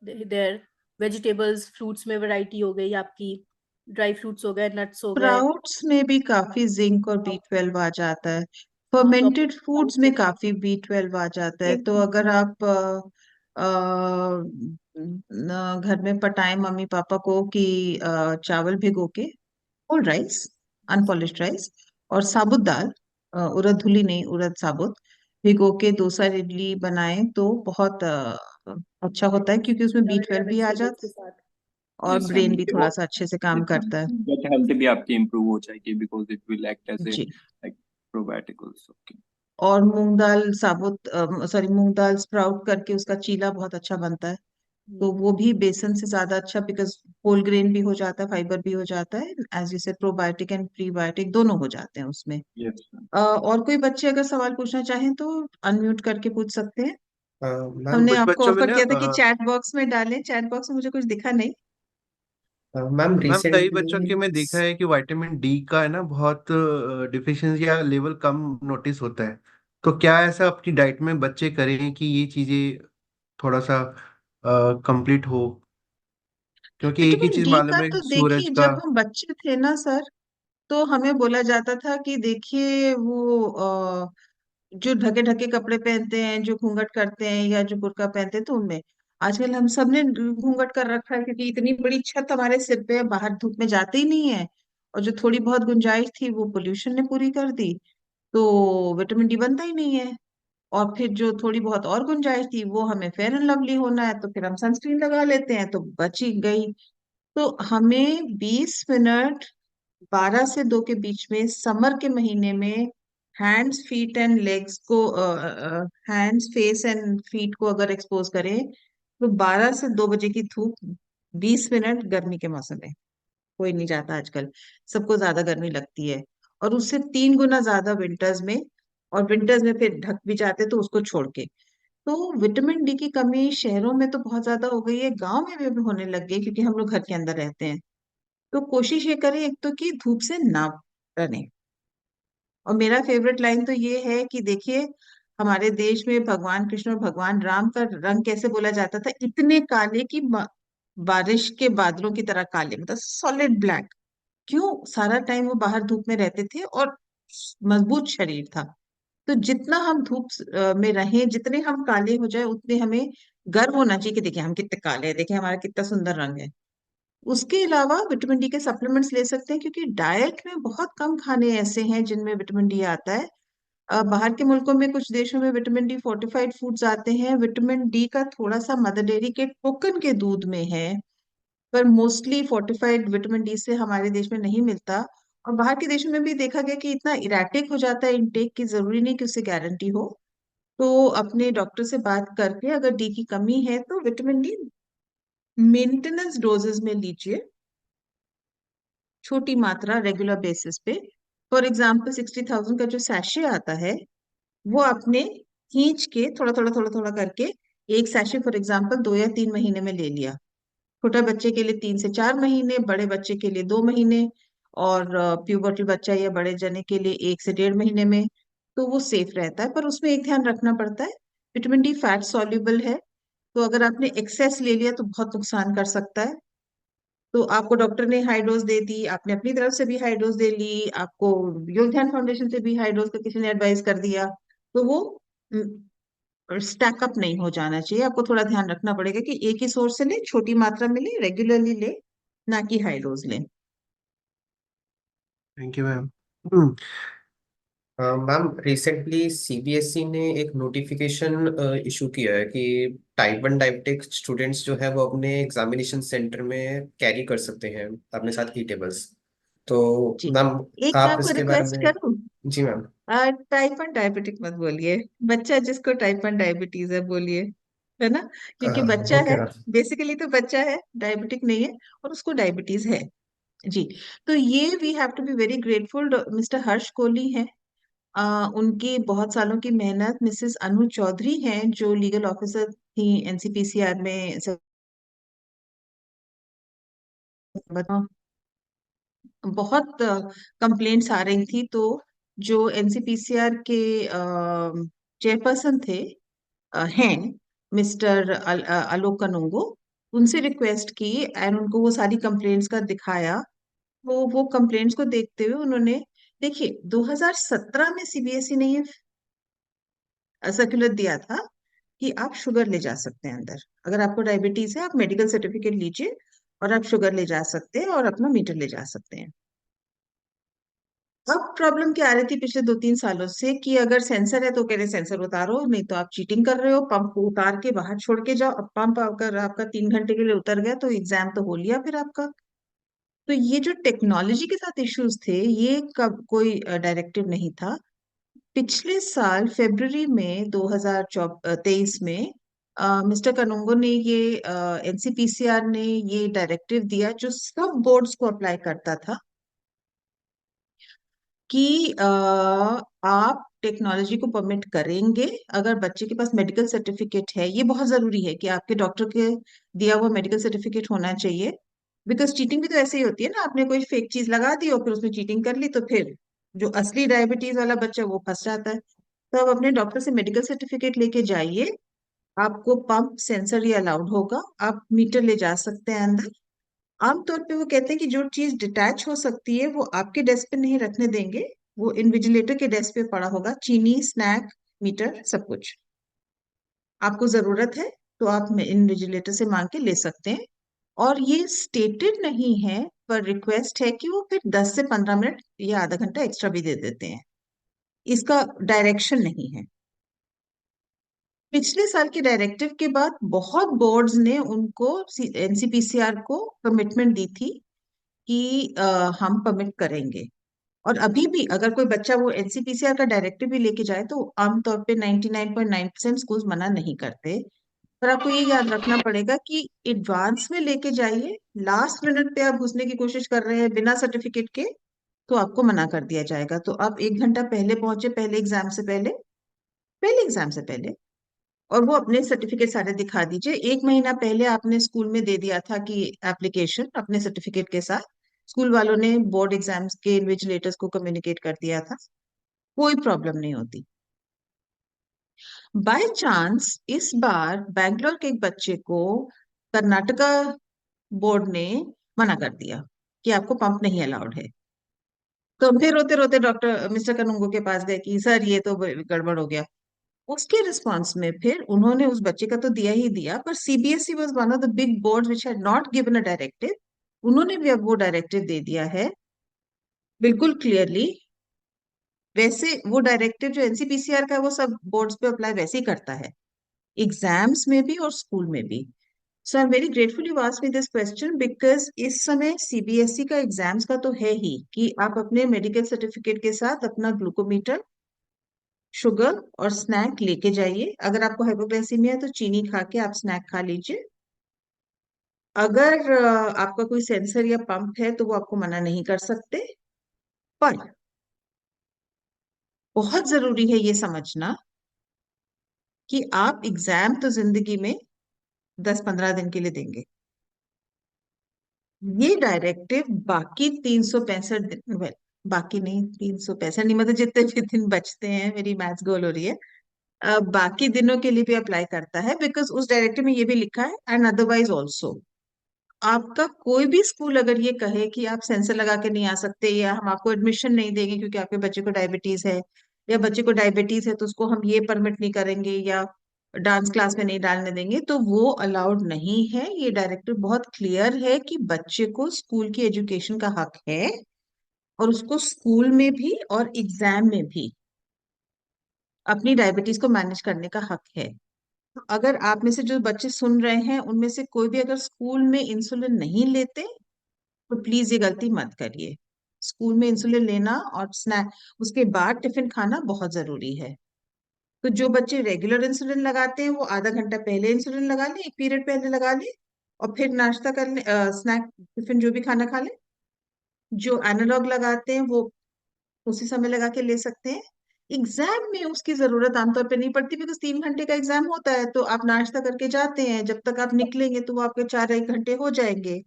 there. Vegetables, fruits में वैरायटी हो गई आपकी, ड्राई फ्रूट्स हो गए, नट्स हो गए। स्प्राउट्स में भी काफी जिंक और B12 आ जाता है, हाँ, तो फर्मेंटेड फूड्स में आपको काफी B12 आ जाता है, तो अगर आप घर में पटाएं मम्मी पापा को कि चावल भिगो के, होल राइस, अनपॉलिश्ड राइस, और साबुत दाल, उड़द धुली नहीं, उड़द साबुत, भिगो के डोसा इडली बनाएं तो बहुत अच्छा होता है, क्योंकि उसमें B12 भी आ वेजिटेबल्स जाता के है साथ। और यस मैम, ब्रेन भी थोड़ा सा अच्छे से काम करता है। गट हेल्थ भी आपकी इम्प्रूव हो जाएगी because it will act as a G. Like probiotic also. Okay. और मूंग दाल साबुत, सॉरी, मूंग दाल स्प्राउट करके उसका चीला बहुत अच्छा बनता है, तो वो भी बेसन से ज्यादा अच्छा, बिकॉज होल ग्रेन भी हो जाता है, फाइबर भी हो जाता है, as you said probiotic and prebiotic दोनों हो जाते हैं उसमें। Yes ma'am. और कोई बच्चे अगर सवाल पूछना चाहें तो अनम्यूट करके पूछ सकते हैं। मैम, हमने कुछ आपको बच्चों में ऑफर ना किया था कि चैट बॉक्स में डालें, चैट बॉक्स में मुझे कुछ दिखा नहीं। मैम मैम कई बच्चों के मैं देखा रिसेंटली है कि विटामिन डी का है ना बहुत डिफिशियंसी या लेवल कम नोटिस होता है। तो क्या ऐसा अपनी डाइट में बच्चे करें कि ये चीजें थोड़ा सा कंप्लीट हो, क्योंकि एक ही विटामिन चीज डी का मालूम है तो सूरज देखिए, का। जब हम बच्चे थे ना सर, तो हमें बोला जाता था कि देखिए वो जो ढके ढके कपड़े पहनते हैं, जो घूंघट करते हैं या जो बुर्का पहनते हैं, तो उनमें आजकल हम सब ने घूंघट कर रखा है, क्योंकि इतनी बड़ी छत हमारे सिर पे है, बाहर धूप में जाते ही नहीं है। और जो थोड़ी बहुत गुंजाइश थी वो पोल्यूशन ने पूरी कर दी, तो विटामिन डी बनता ही नहीं है। और फिर जो थोड़ी बहुत और गुंजाइश थी, वो हमें फेयर एंड लवली होना है, तो फिर हम सनस्क्रीन लगा लेते हैं, तो बच ही गई। तो हमें 20 मिनट 12 से 2 के बीच में समर के महीने में हैंड्स फीट एंड लेग्स को, हैंड्स फेस एंड फीट को अगर एक्सपोज करें, तो 12 से 2 बजे की धूप, 20 मिनट गर्मी के मौसम में, कोई नहीं जाता आजकल, सबको ज्यादा गर्मी लगती है। और उससे 3 गुना ज्यादा विंटर्स में, और विंटर्स में फिर ढक भी जाते तो उसको छोड़ के। तो विटामिन डी की कमी शहरों में तो बहुत ज्यादा हो गई है, गांव में भी होने लग गई, क्योंकि हम लोग घर के अंदर रहते हैं। तो कोशिश ये करें एक तो कि धूप से ना डरें। और मेरा फेवरेट लाइन तो ये है कि देखिए, हमारे देश में भगवान कृष्ण और भगवान राम का रंग कैसे बोला जाता था, इतने काले कि बारिश के बादलों की तरह काले, मतलब सॉलिड ब्लैक। क्यों? सारा टाइम वो बाहर धूप में रहते थे और मजबूत शरीर था। तो जितना हम धूप में रहें, जितने हम काले हो जाए, उतने हमें गर्व होना चाहिए कि देखिए हम कितने काले हैं, देखिए हमारा कितना सुंदर रंग है। उसके अलावा विटामिन डी के सप्लीमेंट्स ले सकते हैं, क्योंकि डाइट में बहुत कम खाने ऐसे हैं जिनमें विटामिन डी आता है। बाहर के मुल्कों में, कुछ देशों में विटामिन डी फोर्टिफाइड फूड्स आते हैं। विटामिन डी का थोड़ा सा मदर डेयरी के टोकन के दूध में है, पर मोस्टली फोर्टिफाइड विटामिन डी से हमारे देश में नहीं मिलता। और बाहर के देशों में भी देखा गया कि इतना इराटिक हो जाता है इनटेक, की जरूरी नहीं कि उससे गारंटी हो। तो अपने डॉक्टर से बात करके, अगर डी की कमी है तो विटामिन डी मेंटेनेंस डोजेस में लीजिए, छोटी मात्रा रेगुलर बेसिस पे। फॉर एग्जाम्पल 60,000 का जो सैशे आता है, वो आपने खींच के थोड़ा थोड़ा थोड़ा थोड़ा करके, एक सैशे फॉर एग्जाम्पल 2 या 3 महीने में ले लिया। छोटा बच्चे के लिए 3 से 4 महीने, बड़े बच्चे के लिए 2 महीने, और प्यूबर्टल बच्चा या बड़े जने के लिए 1 से 1.5 महीने में। तो वो सेफ रहता है, पर उसमें एक ध्यान रखना पड़ता है, विटामिन डी फैट सॉल्युबल है। तो अगर आपने एक्सेस ले लिया तो बहुत नुकसान कर सकता है। तो आपको डॉक्टर ने हाई डोज दे दी, आपने अपनी तरफ से भी हाई डोज दे ली, आपको योग ध्यान फाउंडेशन से भी हाई डोज का किसी ने एडवाइस कर दिया, तो वो स्टैक अप नहीं हो जाना चाहिए। आपको थोड़ा ध्यान रखना पड़ेगा कि एक ही सोर्स से ले, छोटी मात्रा में ले, रेगुलरली ले, ना कि हाई डोज ले। Thank you ma'am. Ma'am recently CBSE ने एक नोटिफिकेशन इशू किया है कि टाइप 1 डायबिटिक स्टूडेंट्स जो है वो अपने एग्जामिनेशन सेंटर में कैरी कर सकते हैं अपने साथ ई टेबल्स। तो जी, मैम एक मैं आप आपको इसके बारे रिक्वेस्ट में। करूं, जी मैम। टाइप 1 डायबिटिक मत बोलिए। बच्चा जिसको टाइप 1 डायबिटीज है बोलिए, है ना, क्योंकि बच्चा ओके है, मैम। बेसिकली तो बच्चा है, डायबिटिक नहीं है, और उसको डायबिटीज है। जी। तो ये we have to be very grateful, mister Harsh Kohli हैं, उनकी बहुत सालों की मेहनत, मिसेस अनु चौधरी हैं जो लीगल ऑफिसर थी एनसीपीसीआर में, बहुत कंप्लेंट्स आ रही थी। तो जो एनसीपीसीआर के चेयरपर्सन थे, हैं मिस्टर आलोक कनुंगो, उनसे रिक्वेस्ट की एंड उनको वो सारी कंप्लेंट्स का दिखाया। तो वो कंप्लेंट्स को देखते हुए उन्होंने, देखिए 2017 में सीबीएसई ने ये सर्कुलर दिया था कि आप शुगर ले जा सकते हैं अंदर, अगर आपको डायबिटीज है आप मेडिकल सर्टिफिकेट लीजिए और आप शुगर ले जा सकते हैं और अपना मीटर ले जा सकते हैं। अब प्रॉब्लम क्या आ रही थी पिछले 2-3 सालों से, कि अगर सेंसर है तो कह रहे सेंसर उतारो, नहीं तो आप चीटिंग कर रहे हो, पंप को उतार के बाहर छोड़ के जाओ। अब पंप अगर आपका 3 घंटे के लिए उतर गया तो एग्जाम तो हो लिया फिर आपका। तो ये जो टेक्नोलॉजी के साथ इश्यूज थे, ये कब कोई डायरेक्टिव नहीं था। पिछले साल फरवरी में 2023 में मिस्टर कनुंगो ने ये, एनसीपीसीआर ने ये डायरेक्टिव दिया जो सब बोर्ड्स को अप्लाई करता था, कि आप टेक्नोलॉजी को परमिट करेंगे अगर बच्चे के पास मेडिकल सर्टिफिकेट है। ये बहुत जरूरी है कि आपके डॉक्टर के दिया हुआ मेडिकल सर्टिफिकेट होना चाहिए। बिकॉज चीटिंग भी तो ऐसे ही होती है ना, आपने कोई फेक चीज लगा दी और फिर उसमें चीटिंग कर ली, तो फिर जो असली डायबिटीज वाला बच्चा है, वो फंस जाता है। तो आप अपने डॉक्टर से मेडिकल सर्टिफिकेट लेके जाइए। आपको पंप सेंसर ही अलाउड होगा, आप मीटर ले जा सकते हैं अंदर। आमतौर पे वो कहते हैं कि जो चीज डिटैच हो सकती है वो आपके डेस्क पे नहीं रखने देंगे, वो इन्विजिलेटर के डेस्क पे पड़ा होगा, चीनी, स्नैक, मीटर, सब कुछ। आपको जरूरत है तो आप इन्विजिलेटर से मांग के ले सकते हैं। और ये स्टेटेड नहीं है, पर रिक्वेस्ट है कि वो फिर 10 से 15 मिनट या आधा घंटा एक्स्ट्रा भी दे देते हैं। इसका डायरेक्शन नहीं है। पिछले साल के डायरेक्टिव के बाद बहुत बोर्ड्स ने उनको, एनसीपीसीआर को कमिटमेंट दी थी कि हम परमिट करेंगे। और अभी भी अगर कोई बच्चा वो एनसीपीसीआर का डायरेक्टिव भी लेके जाए तो आमतौर पे 99.9% स्कूल मना नहीं करते। पर आपको ये याद रखना पड़ेगा कि एडवांस में लेके जाइए। लास्ट मिनट पे आप घुसने की कोशिश कर रहे हैं बिना सर्टिफिकेट के, तो आपको मना कर दिया जाएगा। तो आप 1 घंटा पहले पहुंचे, पहले एग्जाम से पहले, पहले एग्जाम से पहले, और वो अपने सर्टिफिकेट सारे दिखा दीजिए। 1 महीना पहले आपने स्कूल में दे दिया था कि एप्लीकेशन अपने सर्टिफिकेट के साथ, स्कूल वालों ने बोर्ड एग्जाम्स के इन्विजिलेटर्स को कम्युनिकेट कर दिया था, कोई प्रॉब्लम नहीं होती। बाय चांस इस बार बैंगलोर के एक बच्चे को कर्नाटका बोर्ड ने मना कर दिया कि आपको पंप नहीं अलाउड है। तो हम फिर रोते रोते डॉक्टर मिस्टर कनुंगो के पास गए कि सर ये तो गड़बड़ हो गया। उसके रिस्पॉन्स में फिर उन्होंने उस बच्चे का तो दिया ही दिया, पर CBSE was one of the big boards which had not given a directive. उन्होंने भी अब वो डायरेक्टिव दे दिया है, बिल्कुल क्लियरली। वैसे वो डायरेक्टिव जो एनसीपीसीआर का है वो सब बोर्ड्स पे अप्लाई वैसे ही करता है, एग्जाम्स में भी और स्कूल में भी। So I am very grateful you asked me this question, because इस समय सीबीएसई का एग्जाम्स का तो है ही कि आप अपने मेडिकल सर्टिफिकेट के साथ अपना ग्लूकोमीटर, शुगर और स्नैक लेके जाइए। अगर आपको हाइपोग्लाइसीमिया है तो चीनी खा के आप स्नैक खा लीजिए। अगर आपका कोई सेंसर या पंप है तो वो आपको मना नहीं कर सकते। पर बहुत जरूरी है ये समझना कि आप एग्जाम तो जिंदगी में 10-15 दिन के लिए देंगे। ये डायरेक्टिव बाकी 365 दिन, well, बाकी नहीं, 365 नहीं, मतलब जितने भी दिन बचते हैं, मेरी मैथ्स गोल हो रही है, बाकी दिनों के लिए भी अप्लाई करता है। बिकॉज उस डायरेक्टिव में ये भी लिखा है, एंड अदरवाइज ऑल्सो आपका कोई भी स्कूल अगर ये कहे कि आप सेंसर लगा के नहीं आ सकते, या हम आपको एडमिशन नहीं देंगे क्योंकि आपके बच्चे को डायबिटीज है, या बच्चे को डायबिटीज है तो उसको हम ये परमिट नहीं करेंगे, या डांस क्लास में नहीं डालने देंगे, तो वो अलाउड नहीं है। ये डायरेक्टिव बहुत क्लियर है कि बच्चे को स्कूल की एजुकेशन का हक है, और उसको स्कूल में भी और एग्जाम में भी अपनी डायबिटीज को मैनेज करने का हक है। तो अगर आप में से जो बच्चे सुन रहे हैं उनमें से कोई भी अगर स्कूल में इंसुलिन नहीं लेते, तो प्लीज ये गलती मत करिए। स्कूल में इंसुलिन लेना और स्नैक, उसके बाद टिफिन खाना बहुत जरूरी है। तो जो बच्चे रेगुलर इंसुलिन लगाते हैं वो आधा घंटा पहले इंसुलिन लगा ले, एक पीरियड पहले लगा ले, और फिर नाश्ता कर ले, स्नैक, टिफिन जो भी खाना खा ले। जो एनालॉग लगाते हैं वो उसी समय लगा के ले सकते हैं। एग्जाम में उसकी जरूरत आमतौर पे नहीं पड़ती, बिकॉज 3 घंटे का एग्जाम होता है, तो आप नाश्ता करके जाते हैं, जब तक आप निकलेंगे तो वो आपके 4 1 घंटे हो जाएंगे।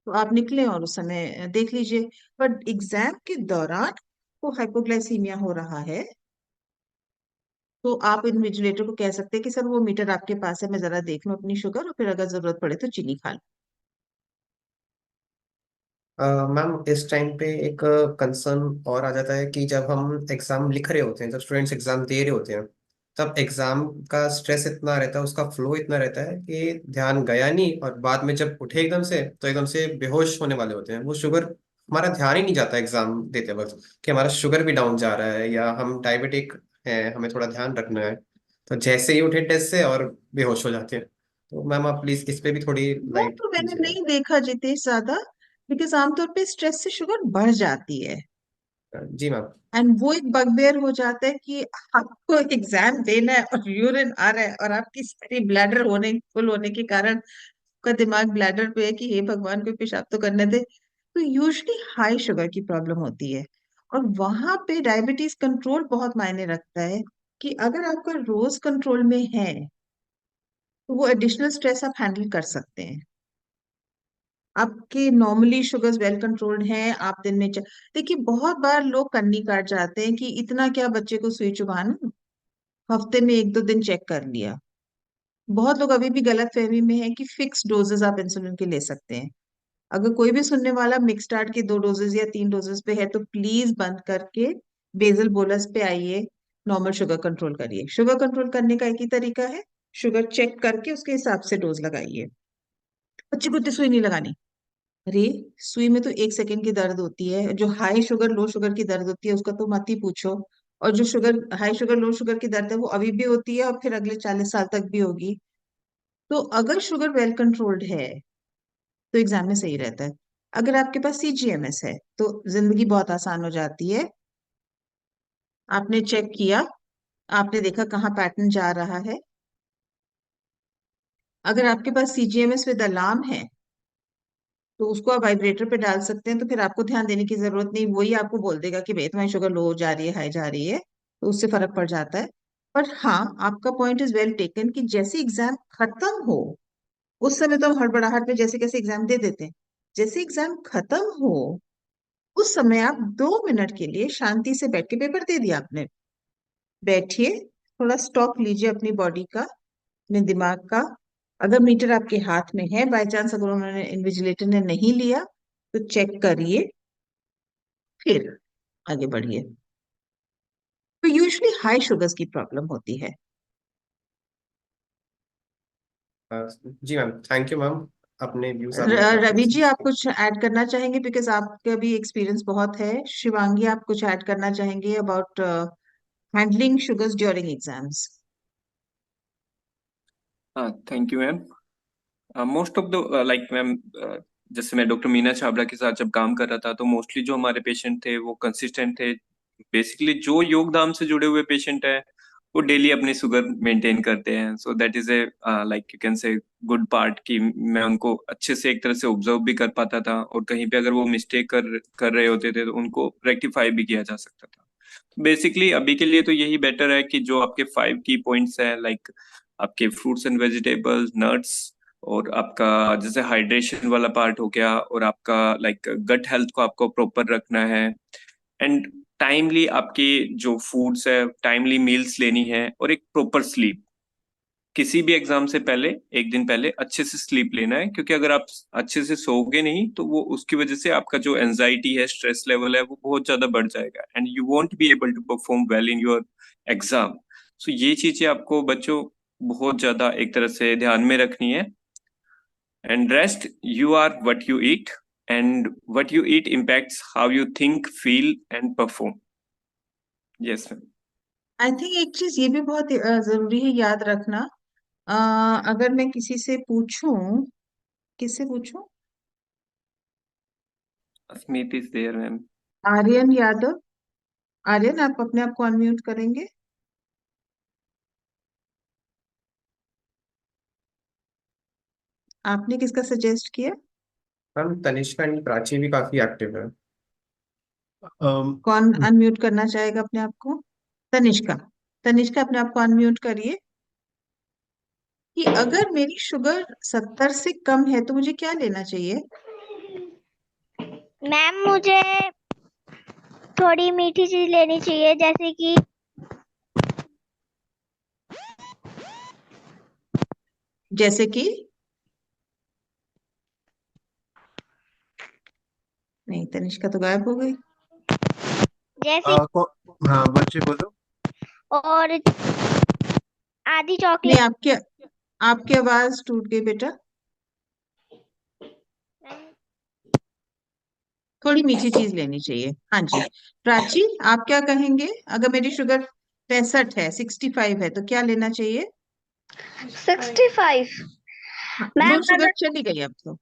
तो आप निकले और उस समय देख लीजिए। पर एग्जाम के दौरान वो हाइपोग्लाइसीमिया हो रहा है, तो आप इन्विजिलेटर को कह सकते हैं कि सर वो मीटर आपके पास है, मैं जरा देख लूं अपनी शुगर, और फिर अगर जरूरत पड़े तो चीनी खा लूं। मैम इस टाइम पे एक कंसर्न और आ जाता है कि जब हम एग्जाम लिख रहे होते हैं, जब स्टूडेंट्स एग्जाम दे रहे होते हैं, तब एग्जाम का स्ट्रेस इतना रहता है, उसका फ्लो इतना रहता है कि ध्यान गया नहीं, और बाद में जब उठे एकदम से तो एकदम से बेहोश होने वाले होते हैं। वो शुगर, हमारा ध्यान ही नहीं जाता एग्जाम देते वक्त कि हमारा शुगर भी डाउन जा रहा है या हम डायबिटिक है, हमें थोड़ा ध्यान रखना है। तो जैसे ही उठे टेस्ट से और बेहोश हो जाते हैं। तो मैम आप प्लीज इस पे भी थोड़ी वो लाइट तो मैंने कीजिएगा। नहीं देखा जितेश ज्यादा, बिकॉज आमतौर पे स्ट्रेस से शुगर बढ़ जाती है। जी मैम। एंड वो एक बगबेयर हो जाता है कि आपको एग्जाम देना है और यूरिन आ रहा है, और आपकी सारी ब्लैडर होने, फुल होने के कारण आपका दिमाग ब्लैडर पे है कि हे भगवान कोई पेशाब तो करने दे। तो यूजली हाई शुगर की प्रॉब्लम होती है, और वहां पे डायबिटीज कंट्रोल बहुत मायने रखता है। कि अगर आपका रोज कंट्रोल में है तो वो एडिशनल स्ट्रेस आप हैंडल कर सकते हैं। आपके नॉर्मली शुगर्स वेल कंट्रोल्ड हैं, आप दिन में देखिए बहुत बार लोग कन्नी काट जाते हैं कि इतना क्या बच्चे को सुई चुभाना, हफ्ते में एक दो दिन चेक कर लिया। बहुत लोग अभी भी गलत फहमी में है कि फिक्स डोजेस आप इंसुलिन के ले सकते हैं। अगर कोई भी सुनने वाला मिक्सडार्ट के 2 डोजेस या 3 डोजेस पे है तो प्लीज बंद करके बेसल बोलस पे आइए, नॉर्मल शुगर कंट्रोल करिए। शुगर कंट्रोल करने का एक ही तरीका है, शुगर चेक करके उसके हिसाब से डोज लगाइए। बच्चे को इतनी सुई नहीं लगानी। अरे सुई में तो 1 सेकंड की दर्द होती है, जो हाई शुगर लो शुगर की दर्द होती है उसका तो मत ही पूछो। और जो sugar high sugar low sugar की दर्द है वो अभी भी होती है और फिर अगले 40 साल तक भी होगी। तो अगर शुगर वेल कंट्रोल्ड है तो एग्जाम में सही रहता है। अगर आपके पास सीजीएमएस है तो जिंदगी बहुत आसान हो जाती है। आपने चेक किया, आपने देखा कहाँ पैटर्न जा रहा है। अगर आपके पास सीजीएमएस विद अलार्म है तो उसको आप वाइब्रेटर पे डाल सकते हैं, तो फिर आपको ध्यान देने की जरूरत नहीं, वही आपको बोल देगा कि भाई तुम्हारी शुगर लो जा रही है, हाई जा रही है, तो उससे फर्क पड़ जाता है। पर हाँ, आपका पॉइंट इज वेल टेकन कि जैसे एग्जाम खत्म हो, उस समय तो हम हड़बड़ाहट में जैसे कैसे एग्जाम दे देते हैं। जैसे एग्जाम खत्म हो उस समय आप 2 मिनट के लिए शांति से बैठ के, पेपर दे दिया आपने, बैठिए, थोड़ा स्टॉप लीजिए अपनी बॉडी का, अपने दिमाग का। अगर मीटर आपके हाथ में है, बाय चांस अगर उन्होंने इन्विजिलेटर ने नहीं लिया तो चेक करिए, फिर आगे बढ़िए। तो यूजुअली हाई शुगर्स की प्रॉब्लम होती है। जी मैम, थैंक यू मैम, अपने व्यूज आपने रवि काफी जी, आप कुछ ऐड करना चाहेंगे? बिकॉज आपका भी एक्सपीरियंस बहुत है। शिवांगी, आप कुछ ऐड करना चाहेंगे about handling sugars during exams? हाँ, thank you ma'am. Most of the like ma'am, जैसे मैं डॉक्टर मीना छाबड़ा के साथ जब काम कर रहा था तो मोस्टली जो हमारे पेशेंट थे वो कंसिस्टेंट थे। बेसिकली जो योगदान से जुड़े हुए पेशेंट है वो डेली अपनी शुगर मेंटेन करते हैं, so that is a like you can से गुड पार्ट कि मैं उनको अच्छे से एक तरह से ऑब्जर्व भी कर पाता था, और कहीं पे अगर वो मिस्टेक कर रहे होते थे तो उनको रेक्टिफाई भी किया जा सकता था। बेसिकली अभी के लिए तो यही बेटर है कि जो आपके 5 की पॉइंट्स है, लाइक आपके फ्रूट्स एंड वेजिटेबल्स, नट्स, और आपका जैसे हाइड्रेशन वाला पार्ट हो गया, और आपका लाइक गट हेल्थ को आपको प्रॉपर रखना है, एंड टाइमली आपकी जो फूड्स है, टाइमली मील्स लेनी है, और एक प्रॉपर स्लीप। किसी भी एग्जाम से पहले एक दिन पहले अच्छे से स्लीप लेना है, क्योंकि अगर आप अच्छे से सोओगे नहीं तो वो उसकी वजह से आपका जो एंजाइटी है, स्ट्रेस लेवल है, वो बहुत ज्यादा बढ़ जाएगा and you won't be able to perform well in your exam. So ये चीजें आपको बच्चों बहुत ज्यादा एक तरह से ध्यान में रखनी है। And rest, you are what you eat, and what you eat impacts how you think, feel and perform. Yes ma'am. I think एक चीज ये भी बहुत जरूरी है याद रखना। अगर मैं किसी से पूछूं, किससे पूछूं? Smit is there ma'am. Aryan Yadav. Aryan, आप अपने आप को अनम्यूट करेंगे? आपने किसका सजेस्ट किया? मैम, तनिष्का एंड प्राची भी काफी एक्टिव है। कौन अनम्यूट करना चाहेगा अपने आप को? तनिष्का। तनिष्का, अपने आप को अनम्यूट करिए। कि अगर मेरी शुगर 70 से कम है तो मुझे क्या लेना चाहिए? मैम मुझे थोड़ी मीठी चीज लेनी चाहिए, जैसे कि जैसे कि? नहीं, तनिष्का तो गायब हो गई। जैसे हाँ बच्चे बोलो। और आधी नहीं, चॉकलेट। आपकी आवाज टूट गई बेटा। थोड़ी मीठी चीज लेनी चाहिए, हाँ जी। प्राची, आप क्या कहेंगे? अगर मेरी शुगर 65 है, 65 है, तो क्या लेना चाहिए? 65। हाँ, लो मैम शुगर अगर चली गई अब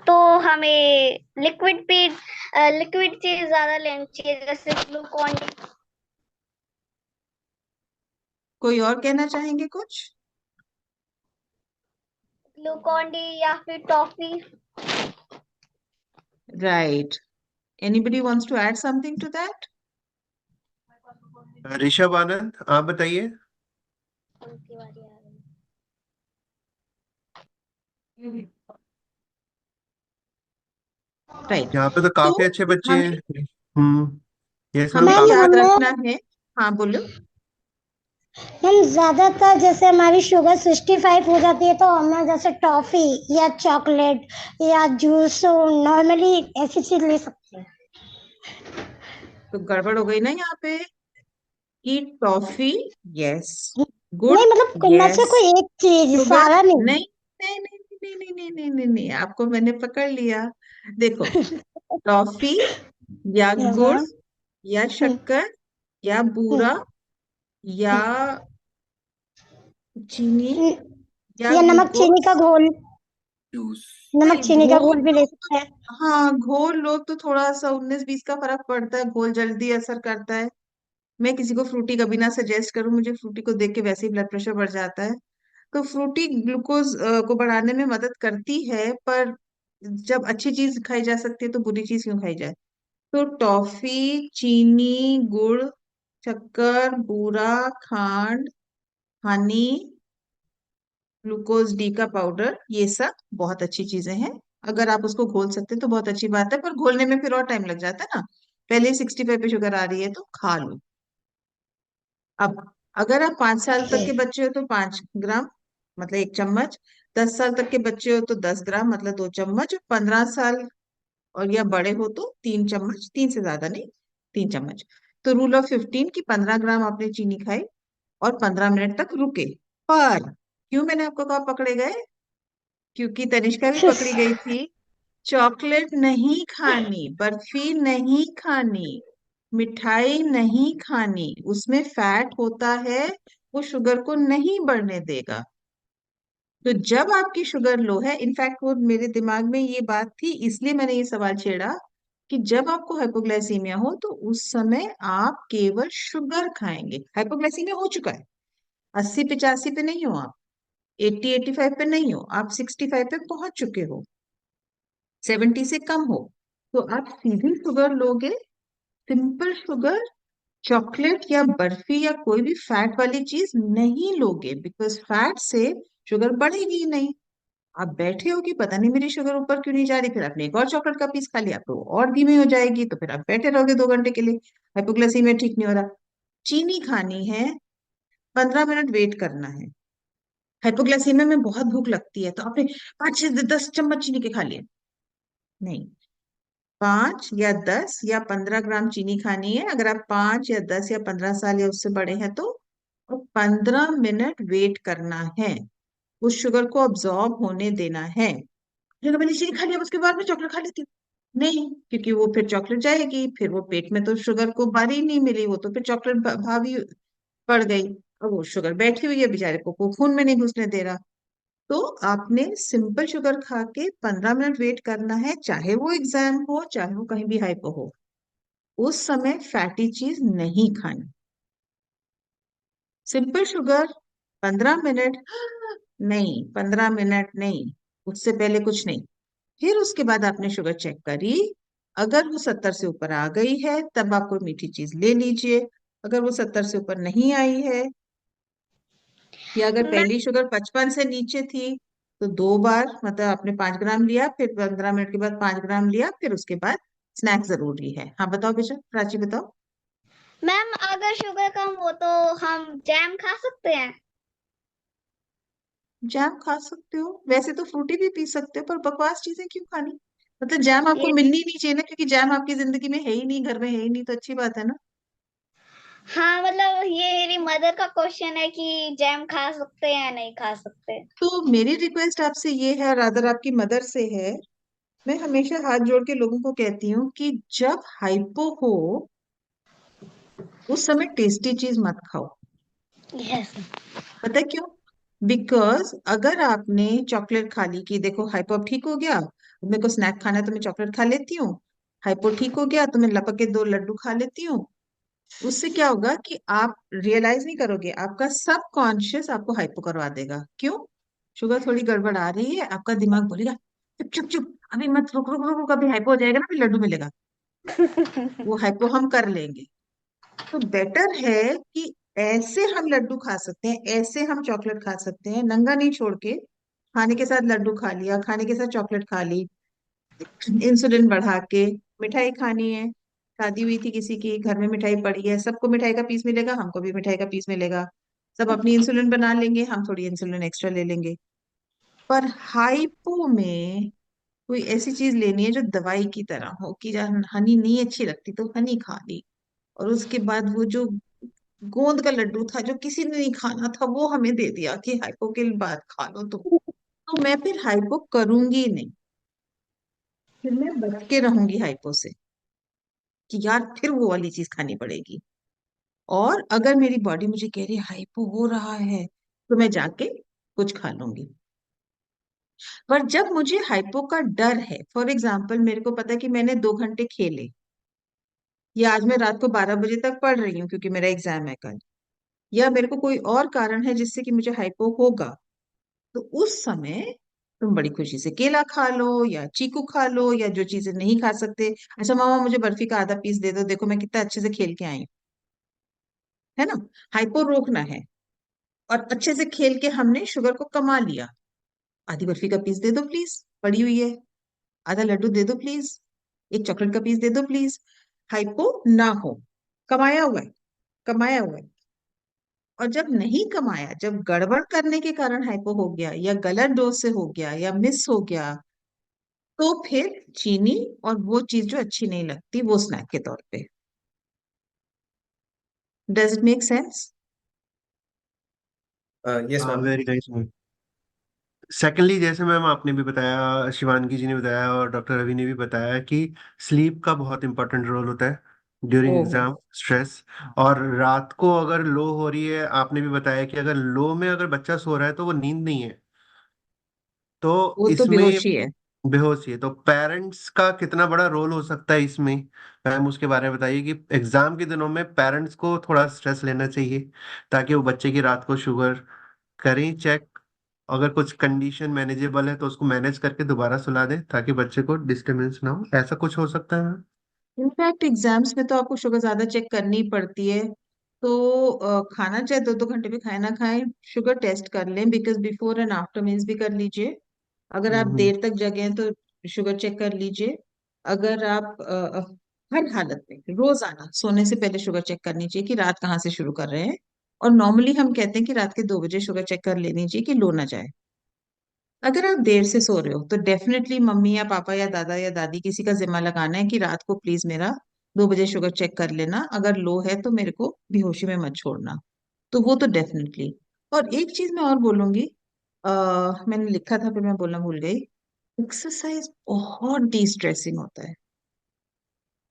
तो हमें लिक्विड चीज ज्यादा लेनी चाहिए, जैसे ग्लूकॉन डी। कोई और कहना चाहेंगे कुछ? ग्लूकॉन डी या फिर toffee. Right. Anybody wants to add something to that? Rishabh Anand, आप बताइए। उनकी बारी आ राइट। यहाँ पे तो तो काफी अच्छे बच्चे हमें हैं। यस मैम, हमें मैम काफी याद हमें रखना है। हाँ बोलो। मैम ज्यादातर जैसे हमारी शुगर 65 हो जाती है तो हमें जैसे टॉफी या चॉकलेट या जूस नॉर्मली ऐसी चीज ले सकते हैं। तो गड़बड़ हो गई ना यहाँ पे कि टॉफी यस, गुड़ नहीं मतलब इनमें से यस, कोई एक चीज, शुगर सारा नहीं। नहीं, नहीं नहीं नहीं नहीं नहीं नहीं नहीं नहीं, आपको मैंने पकड़ लिया। देखो, टॉफी या यस गुड़ मैम। या शक्कर या बूरा या चीनी या या नमक चीनी का ग्लूकोज। घोल, जूस। नमक नहीं, चीनी का घोल घोल भी लो ले तो, सकते हैं। हाँ घोल लो तो थोड़ा सा 19-20 का फर्क पड़ता है, घोल जल्दी असर करता है। मैं किसी को फ्रूटी कभी ना सजेस्ट करूं, मुझे फ्रूटी को देख के वैसे ही ब्लड प्रेशर बढ़ जाता है। तो फ्रूटी ग्लूकोज को बढ़ाने में मदद करती है, पर जब अच्छी चीज खाई जा सकती है तो बुरी चीज क्यों खाई जाए। तो टॉफी, चीनी, गुड़, शक्कर, बूरा, खांड, हनी, ग्लूकोज डी का पाउडर, ये सब बहुत अच्छी चीजें हैं। अगर आप उसको घोल सकते हैं तो बहुत अच्छी बात है, पर घोलने में फिर और टाइम लग जाता है ना। पहले 65 पे शुगर आ रही है तो खा लो। अब अगर आप 5 साल तक के बच्चे हो तो 5 ग्राम, मतलब 1 चम्मच। 10 साल तक के बच्चे हो तो 10 ग्राम, मतलब 2 चम्मच। 15 साल और या बड़े हो तो 3 चम्मच, 3 से ज्यादा नहीं, 3 चम्मच। तो रूल ऑफ 15 की 15 ग्राम आपने चीनी खाई और 15 मिनट तक रुके। पर क्यों मैंने आपको कहा पकड़े गए, क्योंकि तनिष्का भी पकड़ी गई थी। चॉकलेट नहीं खानी, बर्फी नहीं खानी, मिठाई नहीं खानी, उसमें फैट होता है, वो शुगर को नहीं बढ़ने देगा। तो जब आपकी शुगर लो है, इनफैक्ट वो मेरे दिमाग में ये बात थी इसलिए मैंने ये सवाल छेड़ा कि जब आपको हाइपोग्लाइसीमिया हो तो उस समय आप केवल शुगर खाएंगे। हाइपोग्लाइसीमिया हो चुका है, 80-85 पे नहीं हो आप, 80-85 पे नहीं हो आप, 65 पे पहुंच चुके हो, 70 से कम हो, तो आप सीधी शुगर लोगे। सिंपल शुगर, चॉकलेट या बर्फी या कोई भी फैट वाली चीज नहीं लोगे, बिकॉज फैट से शुगर बढ़ेगी ही नहीं। आप बैठे हो कि पता नहीं मेरी शुगर ऊपर क्यों नहीं जा रही, फिर आपने एक और चॉकलेट का पीस खा लिया तो वो और धीमी हो जाएगी, तो फिर आप बैठे रहोगे 2 घंटे के लिए, हाइपोग्लाइसीमिया ठीक नहीं हो रहा। चीनी खानी है, 15 मिनट वेट करना है। हाइपोग्लाइसीमिया में बहुत भूख लगती है तो आपने 5 से 10 चम्मच चीनी के खा लिए, नहीं। 5 या 10 या 15 ग्राम चीनी खानी है, अगर आप 5 या 10 या 15 साल या उससे बड़े हैं तो। और 15 मिनट वेट करना है, उस शुगर को ऑब्जॉर्ब होने देना है। जो मैंने चीनी खा लिया उसके बाद में चॉकलेट खा लेती हूँ, नहीं, क्योंकि वो फिर चॉकलेट जाएगी, फिर वो पेट में तो शुगर को बारी ही नहीं मिली, वो तो फिर चॉकलेट भावी पड़ गई। और वो शुगर बैठी हुई है बेचारे को खून में नहीं घुसने दे रहा। तो आपने सिंपल शुगर खा के 15 मिनट वेट करना है, चाहे वो एग्जाम हो चाहे वो कहीं भी हाइपो हो, उस समय फैटी चीज नहीं खानी। सिंपल शुगर 15 मिनट, नहीं 15 मिनट नहीं, उससे पहले कुछ नहीं। फिर उसके बाद आपने शुगर चेक करी, अगर वो 70 से ऊपर आ गई है तब आप कोई मीठी चीज ले लीजिए। अगर वो 70 से ऊपर नहीं आई है, या अगर मैम पहली शुगर 55 से नीचे थी, तो 2 बार, मतलब आपने 5 ग्राम लिया, फिर 15 मिनट के बाद 5 ग्राम लिया, फिर उसके बाद स्नैक जरूरी है। हाँ बताओ बेटा, प्राची बताओ। मैम अगर शुगर कम हो तो हम जैम खा सकते हैं? जैम खा सकते हो, वैसे तो फ्रूटी भी पी सकते हो, पर बकवास चीजें क्यों खानी। मतलब जैम आपको ये मिलनी नहीं चाहिए ना, क्योंकि जैम आपकी जिंदगी में है ही नहीं, घर में है ही नहीं, तो अच्छी बात है ना। हाँ मतलब ये मेरी मदर का क्वेश्चन है कि जैम खा सकते हैं या नहीं खा सकते। तो मेरी रिक्वेस्ट आपसे ये है, रादर आपकी मदर से है। मैं हमेशा हाथ जोड़ के लोगों को कहती हूँ कि जब हाइपो हो उस समय टेस्टी चीज मत खाओ। यस। पता है क्यों? बिकॉज अगर आपने चॉकलेट खा ली कि देखो हाइपो अब ठीक हो गया, अब मेरे को स्नैक खाना है तो मैं चॉकलेट खा लेती हूँ, हाइपो ठीक हो गया तो मैं लपक के 2 लड्डू खा लेती हूँ, उससे क्या होगा कि आप रियलाइज नहीं करोगे, आपका सब कॉन्शियस आपको हाइपो करवा देगा। क्यों? शुगर थोड़ी गड़बड़ आ रही है, आपका दिमाग बोलेगा चुप चुप चुप, अभी मत, रुक रुक रुक रुक, अभी हाइपो हो जाएगा ना, फिर लड्डू मिलेगा। वो हाइपो हम कर लेंगे। तो बेटर है कि ऐसे हम लड्डू खा सकते हैं, ऐसे हम चॉकलेट खा सकते हैं, नंगा नहीं छोड़ के। खाने के साथ लड्डू खा लिया, खाने के साथ चॉकलेट खा ली, इंसुलिन बढ़ा के मिठाई खानी है, शादी हुई थी किसी की, घर में मिठाई पड़ी है, सबको मिठाई का पीस मिलेगा, हमको भी मिठाई का पीस मिलेगा, सब अपनी इंसुलिन बना लेंगे, हम थोड़ी इंसुलिन एक्स्ट्रा ले लेंगे। पर हाइपो में कोई ऐसी चीज लेनी है जो दवाई की तरह हो, कि यार हनी नहीं अच्छी लगती तो हनी खा ली, और उसके बाद वो जो गोंद का लड्डू था जो किसी ने नहीं खाना था वो हमें दे दिया कि हाइपो के बाद खा लो तुम, तो मैं फिर हाइपो करूंगी नहीं, फिर मैं बच के रहूंगी हाइपो से, कि यार फिर वो वाली चीज खानी पड़ेगी। और अगर मेरी बॉडी मुझे कह रही है हाइपो हो रहा है, तो मैं जाके कुछ खा लूंगी। पर जब मुझे हाइपो का डर है, फॉर एग्जाम्पल मेरे को पता है कि मैंने 2 घंटे खेले, या आज मैं रात को 12 बजे तक पढ़ रही हूँ क्योंकि मेरा एग्जाम है कल, या मेरे को कोई और कारण है जिससे कि मुझे हाइपो होगा, तो उस समय तुम बड़ी खुशी से केला खा लो या चीकू खा लो, या जो चीजें नहीं खा सकते, अच्छा मामा मुझे बर्फी का आधा पीस दे दो, देखो मैं कितना अच्छे से खेल के आई हूँ, है ना। हाइपो रोकना है, और अच्छे से खेल के हमने शुगर को कमा लिया, आधी बर्फी का पीस दे दो प्लीज, पड़ी हुई है, आधा लड्डू दे दो प्लीज, एक चॉकलेट का पीस दे दो प्लीज, हाइपो ना हो, कमाया हुआ है, कमाया हुआ है। और जब नहीं कमाया, जब गड़बड़ करने के कारण हाइपो हो गया, या गलत डोज से हो गया, या मिस हो गया, तो फिर चीनी और वो चीज जो अच्छी नहीं लगती वो स्नैक के तौर पे। Does it make sense? Yes, हाँ, ma'am. Very nice. सेकेंडली, जैसे मैम आपने भी बताया, शिवानगी जी ने बताया और डॉक्टर रवि ने भी बताया कि स्लीप का बहुत इंपॉर्टेंट रोल होता है ड्यूरिंग ओहो, एग्जाम स्ट्रेस। और रात को अगर लो हो रही है, आपने भी बताया कि अगर लो में अगर बच्चा सो रहा है तो वो नींद नहीं है, तो वो तो इसमें बेहोशी है। बेहोशी है, तो पेरेंट्स का कितना बड़ा रोल हो सकता है इसमें? मैम उसके बारे में बताइए कि एग्जाम के दिनों में पेरेंट्स को थोड़ा स्ट्रेस लेना चाहिए ताकि वो बच्चे की रात को शुगर करें चेक, अगर कुछ कंडीशन मैनेजेबल है तो उसको मैनेज करके दोबारा सुला दें ताकि बच्चे को डिस्टरबेंस ना हो, ऐसा कुछ हो सकता है मैम? इनफैक्ट एग्जाम्स में तो आपको शुगर ज्यादा चेक करनी ही पड़ती है, तो खाना चाहे 2-2 घंटे भी खाए ना खाए, शुगर टेस्ट कर लें, because before and after meals भी कर लीजिए। अगर आप हम्म। देर तक जगे हैं तो शुगर चेक कर लीजिए। अगर आप हर हालत में रोजाना सोने से पहले शुगर चेक करनी चाहिए कि रात कहाँ से शुरू कर रहे हैं, और नॉर्मली हम कहते हैं कि रात के 2 बजे शुगर चेक कर लेनी चाहिए कि लो ना जाए। अगर आप देर से सो रहे हो तो डेफिनेटली मम्मी या पापा या दादा या दादी किसी का जिम्मा लगाना है कि रात को प्लीज मेरा 2 बजे शुगर चेक कर लेना, अगर लो है तो मेरे को बेहोशी में मत छोड़ना। तो वो तो डेफिनेटली। और एक चीज मैं और बोलूंगी, मैंने लिखा था फिर मैं बोलना भूल गई, एक्सरसाइज बहुत डी स्ट्रेसिंग होता है।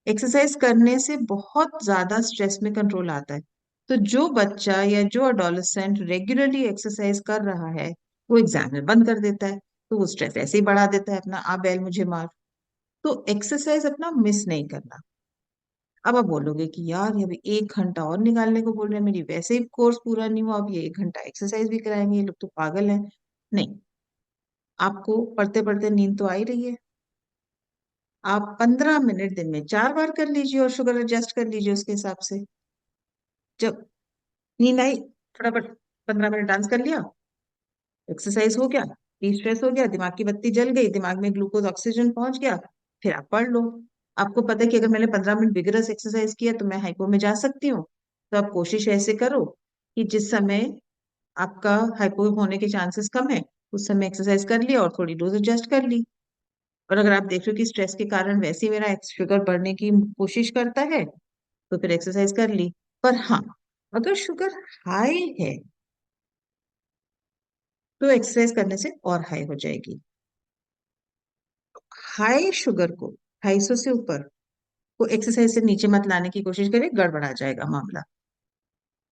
एक्सरसाइज करने से बहुत ज्यादा स्ट्रेस में कंट्रोल आता है। तो जो बच्चा या जो अडोलेसेंट रेगुलरली एक्सरसाइज कर रहा है, वो एग्जाम में बंद कर देता है, तो वो स्ट्रेस ऐसे ही बढ़ा देता है अपना, आ बैल मुझे मार। तो एक्सरसाइज अपना मिस नहीं करना। अब आप बोलोगे कि यार ये अभी 1 घंटा और निकालने को बोल रहे हैं, मेरी वैसे ही कोर्स पूरा नहीं हुआ, अब ये 1 घंटा एक्सरसाइज भी कराएंगे, ये लोग तो पागल हैं। नहीं, आपको पढ़ते पढ़ते नींद तो आ ही रही है, आप 15 मिनट दिन में 4 बार कर लीजिए और शुगर एडजस्ट कर लीजिए उसके हिसाब से। जब नींद आई, फटाफट 15 मिनट डांस कर लिया, एक्सरसाइज हो गया, स्ट्रेस हो गया, दिमाग की बत्ती जल गई, दिमाग में ग्लूकोज ऑक्सीजन पहुंच गया, फिर आप पढ़ लो। आपको पता है कि अगर मैंने 15 मिनट विगरस एक्सरसाइज किया तो मैं हाइपो में जा सकती हूँ, तो आप कोशिश ऐसे करो कि जिस समय आपका हाइपो होने के चांसेस कम है, उस समय एक्सरसाइज कर लिया और थोड़ी डोज एडजस्ट कर ली। और अगर आप देख रहे हो कि स्ट्रेस के कारण वैसे ही मेरा शुगर बढ़ने की कोशिश करता है, तो फिर एक्सरसाइज कर ली। पर हाँ, अगर शुगर हाई है तो एक्सरसाइज करने से और हाई हो जाएगी। हाई शुगर को, 250 से ऊपर को एक्सरसाइज से नीचे मत लाने की कोशिश करिए, गड़बड़ा जाएगा मामला।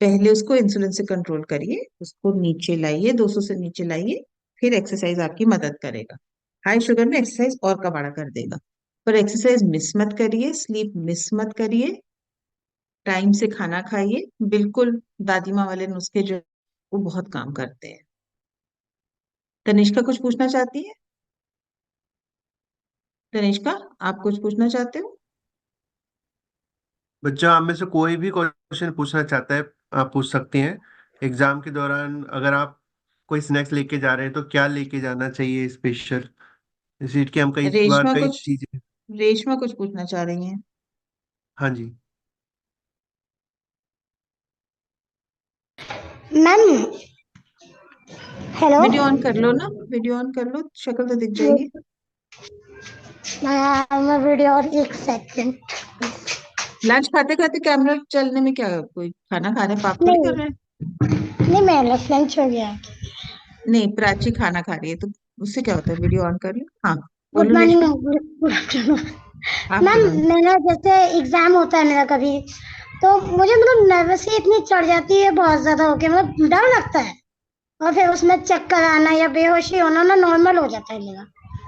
पहले उसको इंसुलिन से कंट्रोल करिए, उसको नीचे लाइए, 200 से नीचे लाइए, फिर एक्सरसाइज आपकी मदद करेगा। हाई शुगर में एक्सरसाइज और कबाड़ा कर देगा। पर एक्सरसाइज मिस मत करिए, स्लीप मिस मत करिए, टाइम से खाना खाइए, बिल्कुल दादी माँ वाले नुस्खे जो वो बहुत काम करते हैं। तनिष्का कुछ पूछना चाहती है? तनिष्का, आप कुछ पूछना चाहते हो? बच्चा आप में से कोई भी क्वेश्चन पूछना चाहता है, आप पूछ सकती हैं। एग्जाम के दौरान अगर आप कोई स्नैक्स लेके जा रहे हैं तो क्या लेके जाना चाहिए स्पेशल? एसिड की हम कई बार कई चीजें। रेशमा कुछ पूछना चाह रही हैं। हाँ जी। Ma'am hello. वीडियो ऑन कर लो ना, वीडियो ऑन कर लो, शक्ल तो दिख जाएगी। मैं वीडियो और एक सेकंड। लंच खाते खाते कैमरा चलने में क्या, कोई खाना खा रहे हैं, पाप थोड़ी नहीं कर रहे हैं। नहीं, मेरा लंच हो गया। नहीं, प्राची खाना खा रही है तो उससे क्या होता है, वीडियो ऑन कर लो। हाँ गुड बोलो मॉर्निंग रेशमा, गुड आफ्टरनून। आप मैम बोलो। मेरा जैसे एग्जाम होता है मेरा कभी, तो मुझे मतलब नर्वसी इतनी चढ़ जाती है बहुत ज्यादा होके, मतलब डर लगता है। और फिर उसमें चक्कर आना या बेहोशी होना ना नॉर्मल हो जाता है मेरा।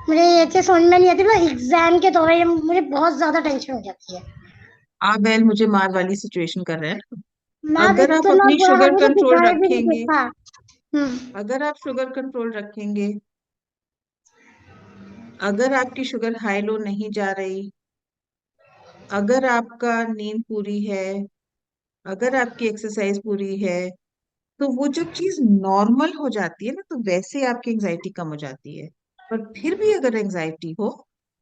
मुझे ये चीज समझ में नहीं आती, मतलब एग्जाम के दौरान मुझे बहुत ज्यादा टेंशन हो जाती है। आप बैल मुझे मार वाली सिचुएशन कर रहे हैं। मैम अगर आप इतना अपनी बुरा हाल शुगर मुझे कंट्रोल दिखाई भी नहीं रखेंगे, देता। हम्म। अगर आप शुगर कंट्रोल रखेंगे, अगर आपकी शुगर हाई लो नहीं जा रही, अगर आपका नींद पूरी है, अगर आपकी एक्सरसाइज पूरी है, तो वो जब चीज नॉर्मल हो जाती है ना, तो वैसे आपकी एंजाइटी कम हो जाती है। पर फिर भी अगर एंजाइटी हो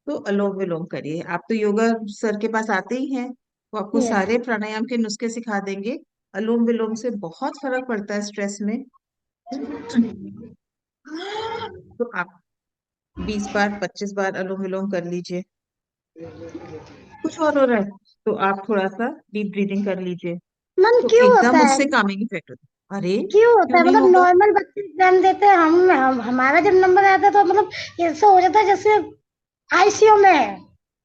तो अलोम विलोम करिए। आप तो योगा सर के पास आते ही हैं, वो आपको यस। सारे प्राणायाम के नुस्खे सिखा देंगे। अलोम विलोम से बहुत फर्क पड़ता है स्ट्रेस में। तो आप 20 बार 25 बार अलोम विलोम कर लीजिए। कुछ और हो रहा है तो आप थोड़ा सा डीप ब्रीदिंग कर लीजिए, मैम तो क्यों होता एकदम है? उससे कामिंग इफेक्ट होता है। अरे क्यों होता क्यों है? नहीं मतलब होगा? नॉर्मल बच्चे एग्जाम देते हैं, हमारा जब नंबर आता है तो मतलब ऐसा हो जाता है जैसे आईसीयू में है।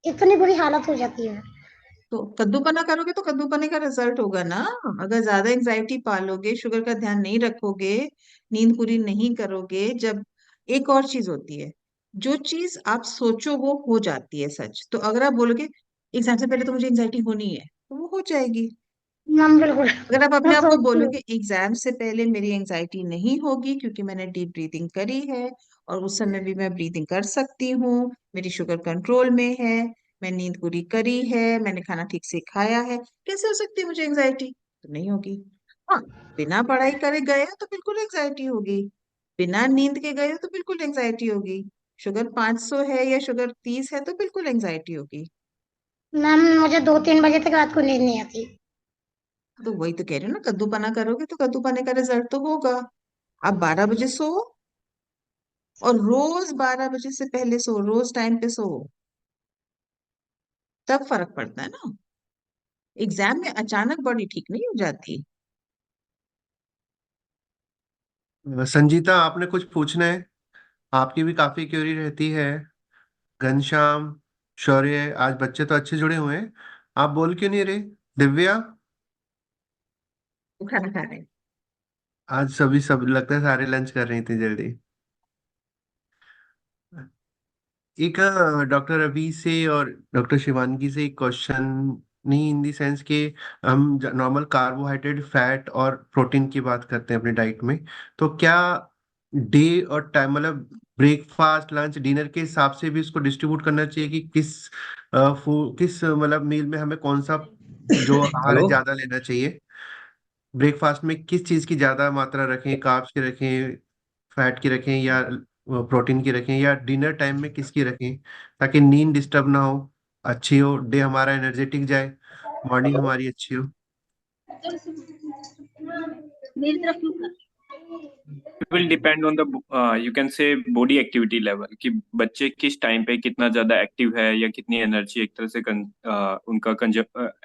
इतनी बुरी हालत हो जाती है। तो कद्दूपना करोगे तो कद्दूपने का रिजल्ट होगा ना। अगर ज्यादा एंजाइटी पालोगे, शुगर का ध्यान नहीं रखोगे, नींद पूरी नहीं करोगे, जब एक और चीज होती है, जो चीज आप सोचो वो हो जाती है सच। तो अगर आप बोलोगे एग्जाम से पहले तो मुझे एंजाइटी होनी है, तो वो हो जाएगी। मैम बिल्कुल। अगर आप मैं अपने आप को सोचती हूँ। बोलोगे एग्जाम से पहले मेरी एंजाइटी नहीं होगी क्योंकि मैंने डीप ब्रीदिंग करी है, और उस समय भी मैं ब्रीदिंग कर सकती हूँ, मेरी शुगर कंट्रोल में है, मैं नींद पूरी करी है, मैंने खाना ठीक से खाया है, कैसे हो सकती है मुझे एंजाइटी? तो नहीं होगी। हाँ, बिना पढ़ाई करे गए हो तो बिल्कुल एंजाइटी होगी, बिना नींद के गए हो तो बिल्कुल एंजाइटी होगी, शुगर 500 है या शुगर 30 है तो बिल्कुल एंजाइटी होगी। मैम मुझे 2-3 बजे तक रात को नींद नहीं आती। तो वही तो कह रही हूँ ना, कद्दूपना करोगे तो कद्दूपने का रिजल्ट तो होगा। आप 12 बजे सो, और रोज 12 बजे से पहले सो, रोज टाइम पे सो, तब फर्क पड़ता है ना। एग्जाम में अचानक बॉडी ठीक नहीं हो जाती। संजीता, आपने कुछ पूछना है? आपकी भी काफी क्यूरी रहती है। घनश्याम, शौर्य, आज बच्चे तो अच्छे जुड़े हुए हैं। आप बोल क्यों नहीं रहे? दिव्या, वो खाना खा रहे हैं। आज सब लगता है सारे लंच कर रही थी जल्दी। एक डॉक्टर रवि से और डॉक्टर शिवानगी से एक क्वेश्चन, नहीं इन दी सेंस कि हम नॉर्मल कार्बोहाइड्रेट, फैट और प्रोटीन की बात करते हैं अपनी डाइट में, तो क्या डे और टाइम, मतलब ब्रेकफास्ट लंच डिनर के हिसाब से भी उसको डिस्ट्रीब्यूट करना चाहिए कि किस मतलब मील में हमें कौन सा जो आहार है हेलो। ज्यादा लेना चाहिए? ब्रेकफास्ट में किस चीज की ज्यादा मात्रा रखें, कार्ब्स की रखें, फैट की रखें, या प्रोटीन की रखें, या डिनर टाइम में किसकी रखें, ताकि नींद डिस्टर्ब ना हो, अच्छी हो, डे हमारा एनर्जेटिक जाए, मॉर्निंग हमारी अच्छी हो। It will depend on the you can say body activity level कि बच्चे किस टाइम पे कितना ज्यादा एक्टिव है या कितनी एनर्जी एक तरह से उनका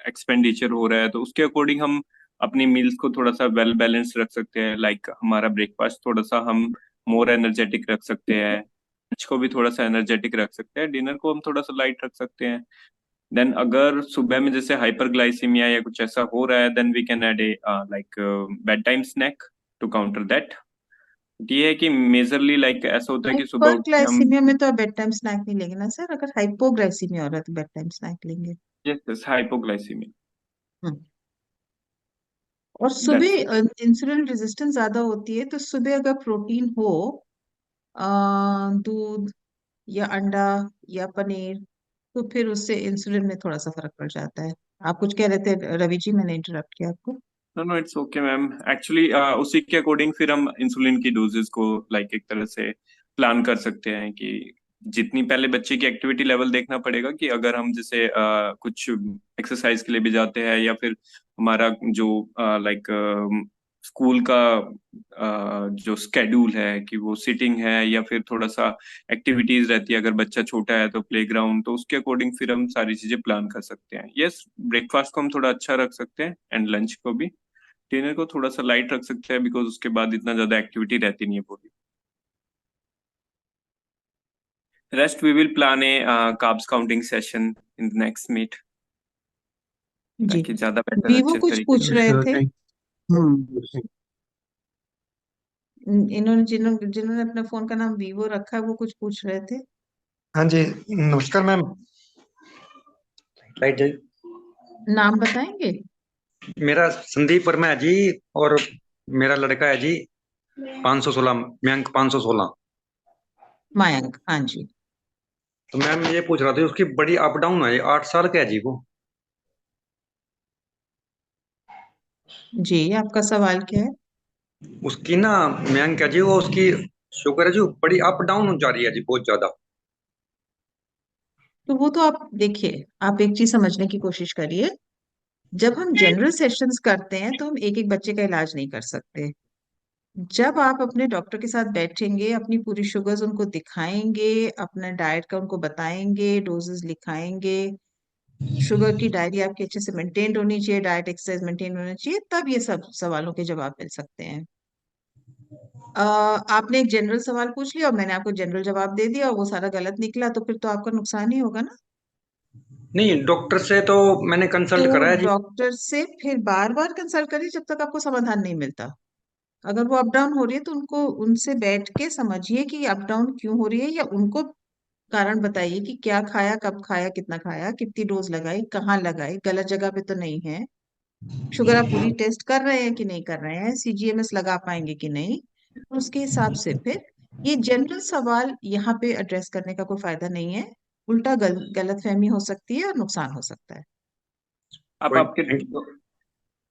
एक्सपेंडिचर हो रहा है, तो उसके अकॉर्डिंग हम अपनी मील्स को थोड़ा सा वेल बैलेंस रख सकते हैं। लाइक हमारा ब्रेकफास्ट थोड़ा सा हम मोर एनर्जेटिक रख सकते हैं, लंच को भी थोड़ा सा एनर्जेटिक रख सकते हैं, डिनर को हम थोड़ा सा लाइट रख सकते हैं। देन अगर सुबह में जैसे हाइपरग्लाइसीमिया या कुछ ऐसा हो रहा है, then we can add a like bedtime snack to counter that. ये है कि मेजरली लाइक ऐसा होता है कि सुबह उठ के हम हाइपरग्लाइसीमिया में तो आप बेड टाइम स्नैक नहीं लेंगे ना सर, अगर हाइपोग्लाइसीमिया हो रहा है तो बेड टाइम स्नैक लेंगे। यस हाइपोग्लाइसीमिया हम्म। और दैट्स सुबह इंसुलिन रेजिस्टेंस ज्यादा होती है, तो सुबह अगर प्रोटीन हो, दूध या अंडा या पनीर, तो फिर उससे इंसुलिन में थोड़ा सा फर्क पड़ जाता है। आप कुछ कह रहे थे रवि जी, मैंने इंटरप्ट किया आपको। No no it's okay ma'am. Actually उसी के अकॉर्डिंग फिर हम इंसुलिन की डोजेस को लाइक एक तरह से प्लान कर सकते हैं कि जितनी पहले बच्चे की एक्टिविटी लेवल देखना पड़ेगा कि अगर हम जैसे कुछ एक्सरसाइज के लिए भी जाते हैं या फिर हमारा जो लाइक स्कूल का जो स्केड्यूल है कि वो सिटिंग है या फिर थोड़ा सा एक्टिविटीज रहती है, अगर बच्चा छोटा है तो प्लेग्राउंड, तो उसके अकॉर्डिंग फिर हम सारी चीजें प्लान कर सकते हैं। यस, ब्रेकफास्ट को हम थोड़ा अच्छा रख सकते हैं एंड लंच को भी, डिनर को थोड़ा सा लाइट रख सकते हैं बिकॉज उसके बाद इतना ज्यादा एक्टिविटी रहती नहीं है body. Rest we will plan a carbs counting session in the next meet जी। ताकि ज्यादा बेटर वीवो अच्छे कुछ तरीके पूछ से। रहे Sure, थे। thank इन्होंने जिन्होंने जिन्होंने अपने फोन का नाम वीवो रखा है वो कुछ पूछ रहे थे। हाँ जी, नमस्कार मैम। राइट जी, नाम बताएंगे? मेरा संदीप वर्मा है जी, और मेरा लड़का है जी 516, मयंक 516। मयंक, हाँ जी। तो मैम ये पूछ रहा था, उसकी बड़ी अप डाउन है, 8 साल का है जी वो। जी, आपका सवाल क्या है? उसकी ना मयंक है जी, वो उसकी शुगर है जी, बड़ी अप डाउन हो जा रही है जी, बहुत ज्यादा। तो वो तो आप देखिए, आप एक चीज समझने की कोशिश करिए। जब हम जनरल सेशंस करते हैं तो हम एक एक बच्चे का इलाज नहीं कर सकते। जब आप अपने डॉक्टर के साथ बैठेंगे, अपनी पूरी शुगर्स उनको दिखाएंगे, अपना डाइट का उनको बताएंगे, डोजेस लिखाएंगे, शुगर की डायरी आपकी अच्छे से मेंटेन होनी चाहिए, डाइट एक्सरसाइज मेंटेन होना चाहिए, तब ये सब सवालों के जवाब मिल सकते हैं। आपने एक जनरल सवाल पूछ लिया और मैंने आपको जनरल जवाब दे दिया और वो सारा गलत निकला, तो फिर तो आपका नुकसान ही होगा ना। नहीं, डॉक्टर से तो मैंने कंसल्ट तो करा है जी। डॉक्टर से फिर बार बार कंसल्ट करिए जब तक आपको समाधान नहीं मिलता। अगर वो अप डाउन हो रही है तो उनको उनसे बैठ के समझिए कि अप डाउन क्यों हो रही है, या उनको कारण बताइए कि क्या खाया, कब खाया, कितना खाया, कितनी डोज लगाई, कहाँ लगाई, गलत जगह पे तो नहीं है, शुगर आप पूरी टेस्ट कर रहे हैं कि नहीं कर रहे हैं, सीजीएमएस लगा पाएंगे कि नहीं। उसके हिसाब से फिर ये जनरल सवाल यहाँ पे एड्रेस करने का कोई फायदा नहीं है। उल्टा गलत फहमी हो सकती है और नुकसान हो सकता है। आप आपके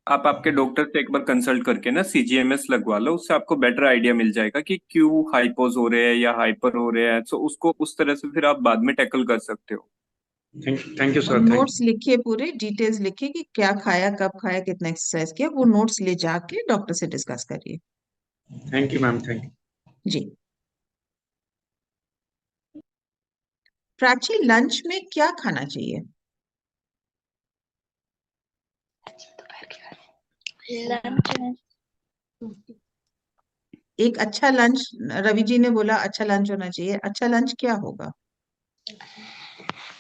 आप आपके डॉक्टर से एक बार कंसल्ट करके ना सीजीएमएस लगवा लो, उससे आपको बेटर आइडिया मिल जाएगा कि क्यों हाइपोज हो रहे हैं या हाइपर हो रहे हैं, तो उसको उस तरह से फिर आप बाद में टैकल कर सकते हो। थैंक यू और सर, थैंक नोट्स लिखिए, पूरे डिटेल्स लिखिए कि क्या खाया, कब खाया, कितना एक्सरसाइज किया, वो नोट्स ले जाके डॉक्टर से डिस्कस करिए। You ma'am, thank you. जी। प्राची, लंच में क्या खाना चाहिए? लंच में एक अच्छा लंच, रवि जी ने बोला अच्छा लंच होना चाहिए। अच्छा लंच क्या होगा?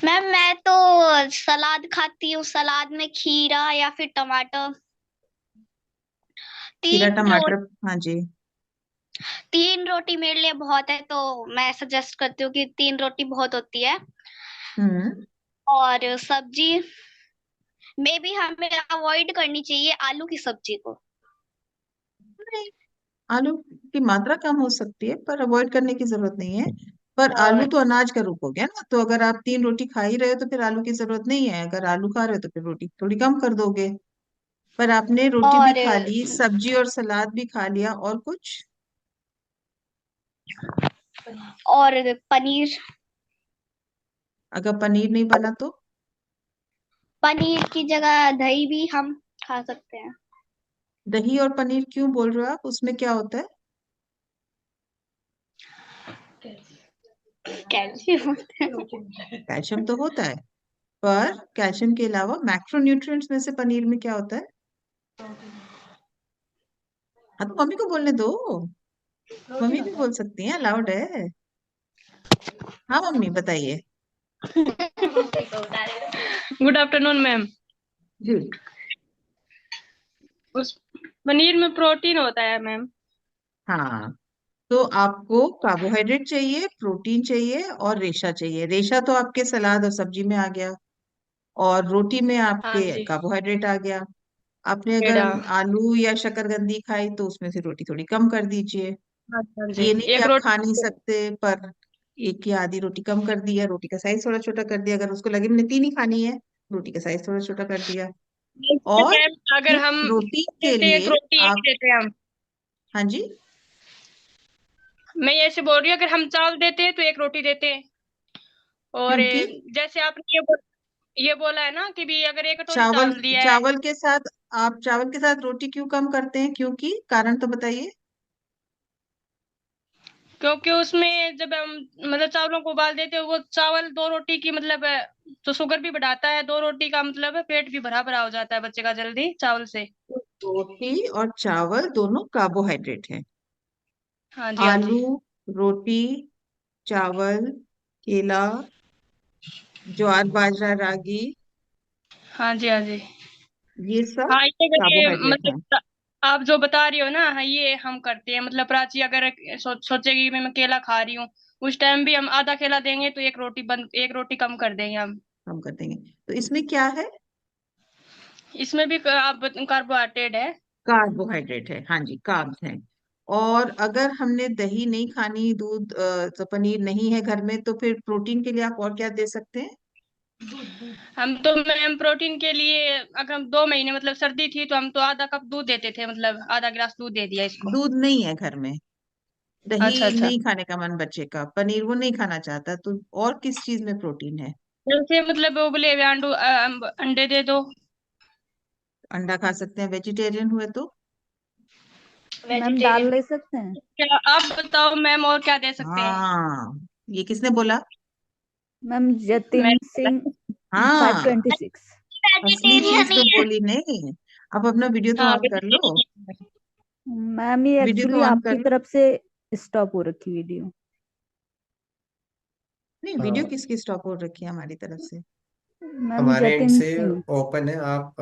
मैम मैं तो सलाद खाती हूँ, सलाद में खीरा या फिर टमाटर। खीरा, 3 टमाटर, रोटी, हाँ जी। 3 रोटी मेरे लिए बहुत है, तो मैं सजेस्ट करती हूँ कि 3 रोटी बहुत होती है। हम्म। और सब्जी में भी हमें अवॉइड करनी चाहिए आलू की सब्जी को। नहीं, आलू की मात्रा कम हो सकती है पर अवॉइड करने की जरूरत नहीं है। पर आलू तो अनाज का रूप हो गया ना, तो अगर आप 3 रोटी खा ही रहे हो तो फिर आलू की जरूरत नहीं है। अगर आलू खा रहे हो तो फिर रोटी थोड़ी कम कर दोगे। पर आपने रोटी भी और खा ली, सब्जी और सलाद भी खा लिया, और कुछ? पनीर। अगर पनीर नहीं बना तो? पनीर की जगह दही भी हम खा सकते हैं। दही और पनीर क्यों बोल रहे हो आप? उसमें क्या होता है? कैल्शियम। कैल्शियम तो होता है, पर कैल्शियम के अलावा मैक्रोन्यूट्रिएंट्स में से पनीर में क्या होता है? हाँ, तो मम्मी को बोलने दो, मम्मी भी बोल सकती हैं, अलाउड है। हाँ मम्मी, बताइए। Good afternoon ma'am. जी। उस पनीर में प्रोटीन होता है मैम। हाँ, तो आपको कार्बोहाइड्रेट चाहिए, प्रोटीन चाहिए और रेशा चाहिए। रेशा तो आपके सलाद और सब्जी में आ गया, और रोटी में हाँ आपके जी, कार्बोहाइड्रेट आ गया। आपने अगर पेड़ा। आलू या शकरकंदी खाई तो उसमें से रोटी थोड़ी कम कर दीजिए। हाँ जी, ये नहीं कि एक आप खा नहीं रोटी। सकते, पर एक या आधी रोटी कम कर दिया, रोटी का साइज थोड़ा छोटा कर दिया। अगर उसको लगे मैंने 3 ही खानी है, रोटी का साइज थोड़ा छोटा कर दिया। और मैम अगर फिर हम प्रोटीन के देते एक लिए रोटी एक आप, देते हैं हम। हाँ जी, मैं ऐसे बोल रही हूँ, अगर हम चावल देते हैं तो एक रोटी देते हैं। और क्योंकि जैसे आपने ये बोला है ना कि भी अगर एक कटोरी चावल चावल दिया है, चावल के साथ आप चावल के साथ रोटी क्यों कम करते हैं? क्योंकि कारण तो बताइए। क्योंकि उसमें जब हम मतलब चावलों को उबाल देते हैं, वो चावल 2 रोटी की मतलब तो शुगर भी बढ़ाता है। 2 रोटी का मतलब है पेट भी भरा भरा हो जाता है बच्चे का जल्दी चावल से। तो रोटी और चावल दोनों कार्बोहाइड्रेट हैं। हाँ जी, हाँ जी। आलू, रोटी, चावल, केला, ज्वार बाजरा रागी, हाँ जी, हाँ जी। ये सब हाँ, ये कार्बोहाइड्रेट हैं। मतलब आप जो बता रही हो ना, हाँ, ये हम करते हैं। मतलब प्राची अगर सोचेगी मैं केला खा रही हूँ, उस टाइम भी हम आधा केला देंगे तो एक रोटी कम कर देंगे हम। हम कर देंगे। तो इसमें क्या है? इसमें भी कार्बोहाइड्रेट है। कार्बोहाइड्रेट है, हाँ जी, कार्ब्स हैं। और अगर हमने दही नहीं खानी, दूध तो पनीर नहीं है घर में, तो फिर प्रोटीन के लिए आप और क्या दे सकते हैं? हम तो मैम प्रोटीन के लिए अगर हम 2 महीने मतलब सर्दी थी तो हम तो आधा कप दूध देते थे, मतलब आधा गिलास दूध दे दिया इसको। दूध नहीं है घर में, अच्छा, दही अच्छा। नहीं खाने का मन बच्चे का, पनीर वो नहीं खाना चाहता, तो और किस चीज में प्रोटीन है? जैसे मतलब उबले हुए अंडे दे दो। अंडा खा सकते हैं वेजिटेरियन हुए तो। मैम दाल ले सकते हैं? क्या आप बताओ मैम, और क्या दे सकते हैं? हाँ, ये किसने बोला? मैम मैं जतिन सिंह हाँ, 526। असली चीज वेजिटेरियन तो ही है। बोली नहीं। आप अपना वीडियो तो हाँ, ऑन कर लो, मैम ये वीडियो एक्चुअली तो ऑन कर आपकी लो। तरफ से स्टॉप हो रखी वीडियो। नहीं, वीडियो किसकी स्टॉप हो रखी है हमारी तरफ से? मैम हमारे एंड जतिन से सिंह। ओपन है, आप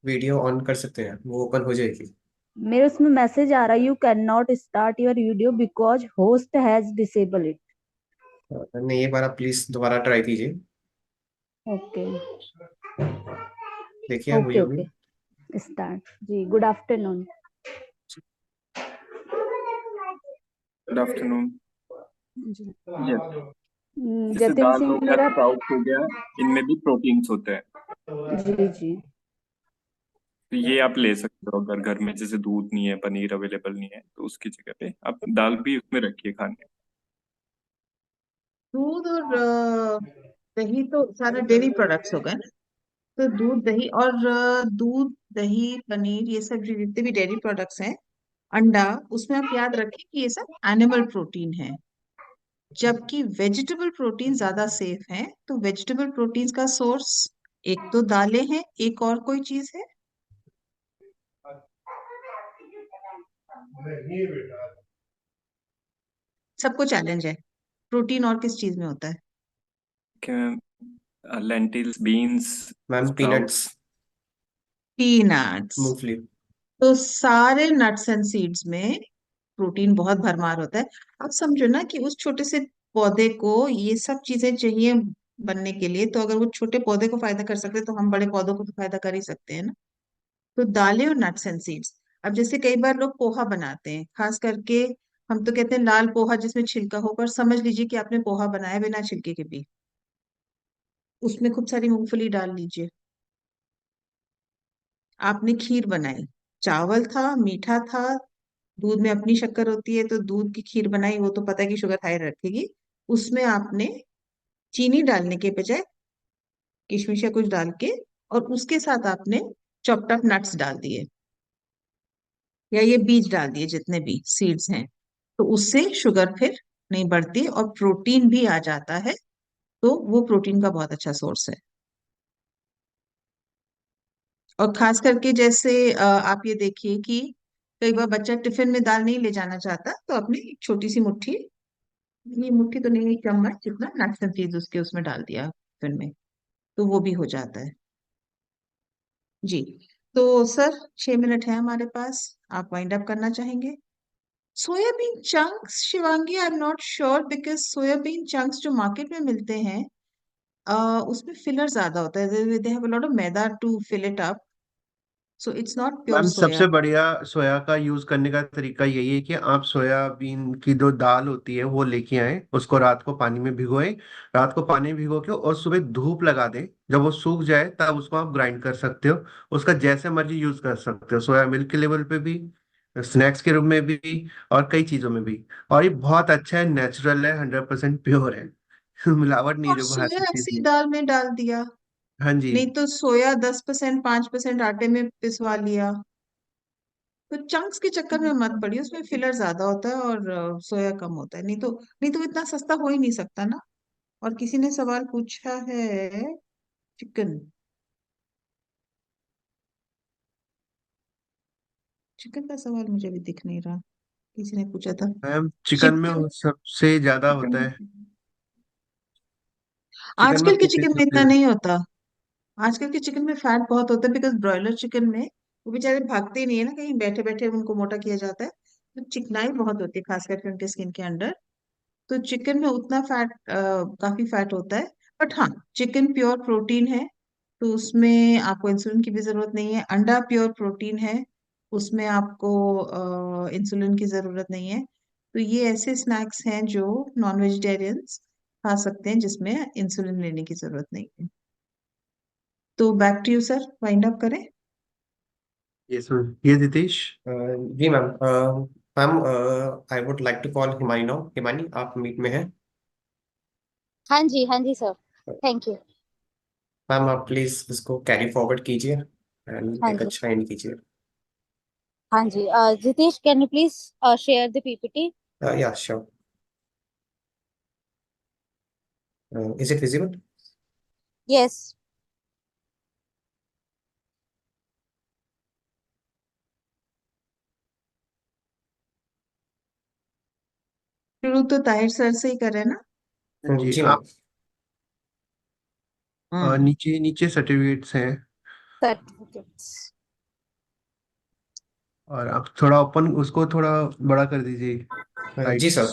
वीडियो ऑन कर सकते हैं, वो ओपन हो जाएगी। मेरे उसमें मैसेज आ रहा है, you can not start your video because host has disable it. नहीं, एक बार आप प्लीज दोबारा ट्राई कीजिए। ओके देखिए आप ओके वीडियो ओके, में। स्टार्ट जी। Good afternoon. Good afternoon. जी यस, जैसे जतिन दाल सिंह हो गया, मेरा। स्प्राउट हो गया, इनमें भी प्रोटीन्स होते हैं। जी जी। तो ये आप ले सकते हो अगर घर में जैसे दूध नहीं है, पनीर अवेलेबल नहीं है, तो उसकी जगह पे आप दाल भी उसमें रखिए खाने। दूध और दही तो सारे डेयरी प्रोडक्ट्स हो गए ना। तो दूध दही और दूध दही पनीर ये सब जो जितने भी डेयरी प्रोडक्ट्स हैं, अंडा, उसमें आप याद रखें कि ये सब एनिमल प्रोटीन है। जबकि वेजिटेबल प्रोटीन ज्यादा सेफ है। तो वेजिटेबल प्रोटीन का सोर्स एक तो दालें हैं, एक और कोई चीज है? सबको चैलेंज है, प्रोटीन और किस चीज में होता है? Lentils, beans, ma'am sprouts. Peanuts, peanuts. मूंगफली। तो सारे नट्स एंड सीड्स में प्रोटीन बहुत भरमार होता है। आप समझो ना कि उस छोटे से पौधे को ये सब चीजें चाहिए बनने के लिए, तो अगर वो छोटे पौधे को फायदा कर सकते हैं, तो हम बड़े पौधों को तो फायदा कर ही सकते हैं ना। तो दालें और नट्स एंड सीड्स। अब जैसे कई बार लोग पोहा बनाते हैं, खास करके हम तो कहते हैं लाल पोहा जिसमें छिलका हो, पर समझ लीजिए कि आपने पोहा बनाया बिना छिलके के भी, उसमें खूब सारी मूंगफली डाल लीजिए। आपने खीर बनाई, चावल था, मीठा था, दूध में अपनी शक्कर होती है, तो दूध की खीर बनाई, वो तो पता है कि शुगर हाई रखेगी। उसमें आपने चीनी डालने के बजाय किशमिश या कुछ डाल के, और उसके साथ आपने चॉप्ड अप नट्स डाल दिए, या ये बीज डाल दिए जितने भी सीड्स हैं, तो उससे शुगर फिर नहीं बढ़ती और प्रोटीन भी आ जाता है। तो वो प्रोटीन का बहुत अच्छा सोर्स है। और खास करके जैसे आप ये देखिए कि कई बार बच्चा टिफिन में दाल नहीं ले जाना चाहता, तो अपनी एक छोटी सी मुट्ठी, ये मुट्ठी तो नहीं, एक चम्मच जितना नट्स एंड सीड्स उसके उसमें डाल दिया टिफिन में, तो वो भी हो जाता है। जी। तो सर, 6 मिनट है हमारे पास, आप वाइंड अप करना चाहेंगे? Soybean chunks, Shivangi, I am not sure, because soybean chunks जो मार्केट में मिलते हैं, उसमें फिलर ज्यादा होता है, they have a lot of maida to fill it up, so it's not pure ma'am soya. सबसे बढ़िया सोया का यूज करने का तरीका यही है कि आप सोयाबीन की जो दाल होती है वो लेके आए, उसको रात को पानी में भिगोए, रात को पानी में भिगो के और सुबह धूप लगा दें। जब वो सूख जाए तब उसको आप ग्राइंड कर सकते हो, उसका जैसे मर्जी यूज कर सकते हो, सोया मिल्क के लेवल पे भी, स्नैक्स के रूप में भी, और कई चीजों में भी। और ये बहुत अच्छा है, नेचुरल है, 100% प्योर है। मिलावट नहीं और जो बाहर सोया दिखती ऐसी थी। दाल में डाल दिया, हाँ जी। नहीं तो सोया 10% 5% आटे में पिसवा लिया। तो चंक्स के चक्कर में मत पड़िए, उसमें फिलर ज्यादा होता है और सोया कम होता है। नहीं तो इतना सस्ता हो ही नहीं सकता ना। और किसी ने सवाल पूछा है चिकन, चिकन का सवाल मुझे भी दिख नहीं रहा, किसी ने पूछा था मैम चिकन में चिकन। वो सबसे ज्यादा होता है। चिकन में आजकल के प्रोटीन चिकन में सबसे इतना ज्यादा। नहीं होता। आजकल के चिकन में फैट बहुत होता है, बिकॉज ब्रॉयलर चिकन में वो बेचारे भागते ही नहीं है ना, कहीं बैठे बैठे उनको मोटा किया जाता है, तो चिकनाई बहुत होती है खास करके उनके स्किन के अंडर। तो चिकन में उतना फैट, काफी फैट होता है। बट हाँ, चिकन प्योर प्रोटीन है, तो उसमें आपको इंसुलिन की भी जरूरत नहीं है। अंडा प्योर प्रोटीन है, उसमें आपको इंसुलिन की जरूरत नहीं है। तो ये ऐसे स्नैक्स हैं जो नॉन वेजिटेरियंस खा सकते हैं, जिसमें इंसुलिन लेने की जरूरत नहीं है। तो back to you sir, wind up करें। यस मैम, ये नितीश। जी ma'am. Ma'am, I would like to call Himani now. Himani, आप मीट में हैं? हाँ जी सर, थैंक यू। मैम, आप प्लीज इसको कैरी फॉरवर्ड कीजिए एंड हाँ एक जी। अच्छा एंड कीजिए। हाँ जी, Jitesh can you please share the PPT? या sure. Is it visible? Yes. शुरू तो ताहिर सर से ही करें ना। हाँ जी, जी आप मैम। हम्म। नीचे नीचे सर्टिफिकेट्स हैं, सर्टिफिकेट्स। और आप थोड़ा ओपन उसको थोड़ा बड़ा कर दीजिए, जी right. Sir.